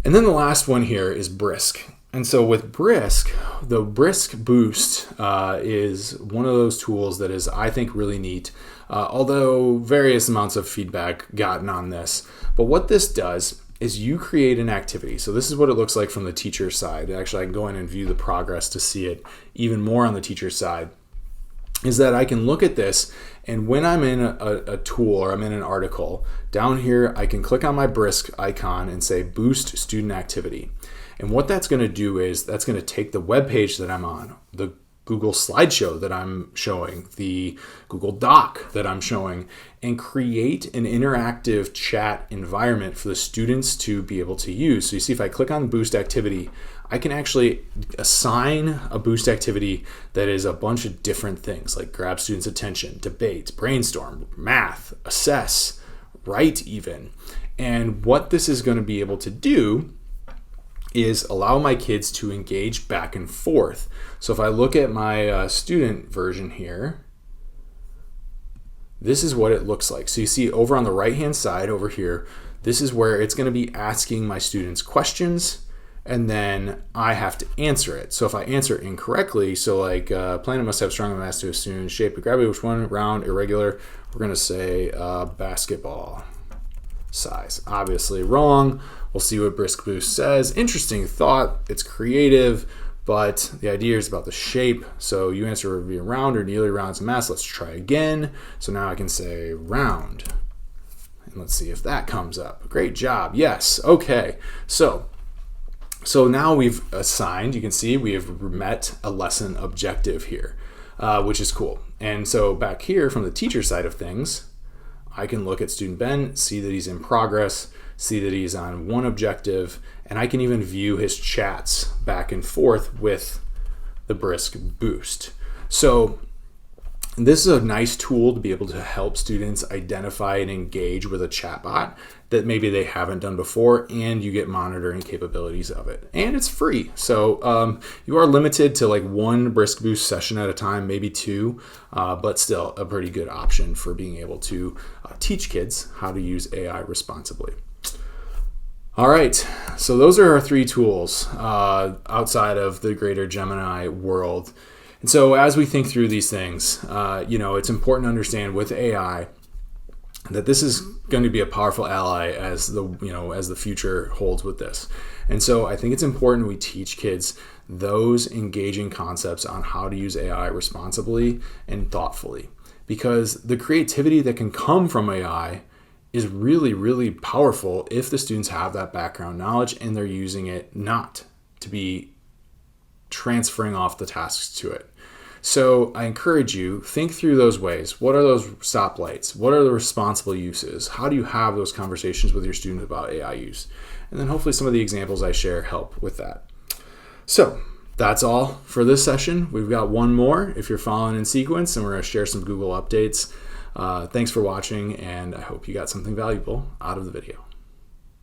And then the last one here is Brisk. And so with Brisk, the Brisk Boost is one of those tools that is, I think, really neat, although various amounts of feedback gotten on this. But what this does is you create an activity. So this is what it looks like from the teacher side. Actually, I can go in and view the progress to see it even more on the teacher side. Is that I can look at this, and when I'm in a tool or I'm in an article, down here I can click on my Brisk icon and say Boost Student Activity. And what that's going to do is that's going to take the web page that I'm on, the Google slideshow that I'm showing, the Google Doc that I'm showing, and create an interactive chat environment for the students to be able to use. So you see, if I click on Boost Activity, I can actually assign a Boost activity that is a bunch of different things, like grab students' attention, debate, brainstorm, math, assess, write even. And what this is going to be able to do is allow my kids to engage back and forth. So if I look at my student version here, this is what it looks like. So you see over on the right-hand side over here, this is where it's going to be asking my students questions, and then I have to answer it. So if I answer it incorrectly, so like planet must have strong mass to assume shape of gravity, which one, round, irregular, we're going to say basketball size. Obviously wrong. We'll see what Brisk Boost says. Interesting thought. It's creative, but the idea is about the shape. So you answer would be round or nearly round as mass. Let's try again. So now I can say round. And let's see if that comes up. Great job. Yes. Okay. So now we've assigned, you can see we have met a lesson objective here, which is cool. And so back here from the teacher side of things, I can look at student Ben, see that he's in progress, see that he's on one objective, and I can even view his chats back and forth with the Brisk Boost. So this is a nice tool to be able to help students identify and engage with a chatbot that maybe they haven't done before, and you get monitoring capabilities of it. And it's free. So you are limited to like one Brisk Boost session at a time, maybe two, but still a pretty good option for being able to teach kids how to use AI responsibly. All right, so those are our three tools outside of the greater Gemini world. And So as we think through these things, it's important to understand with AI that this is going to be a powerful ally as the future holds with this. And so I think it's important we teach kids those engaging concepts on how to use AI responsibly and thoughtfully, because the creativity that can come from AI is really, really powerful if the students have that background knowledge and they're using it not to be transferring off the tasks to it. So I encourage you, think through those ways. What are those stoplights? What are the responsible uses? How do you have those conversations with your students about AI use? And then hopefully some of the examples I share help with that. So that's all for this session. We've got one more if you're following in sequence, and we're going to share some Google updates. Thanks for watching, and I hope you got something valuable out of the video.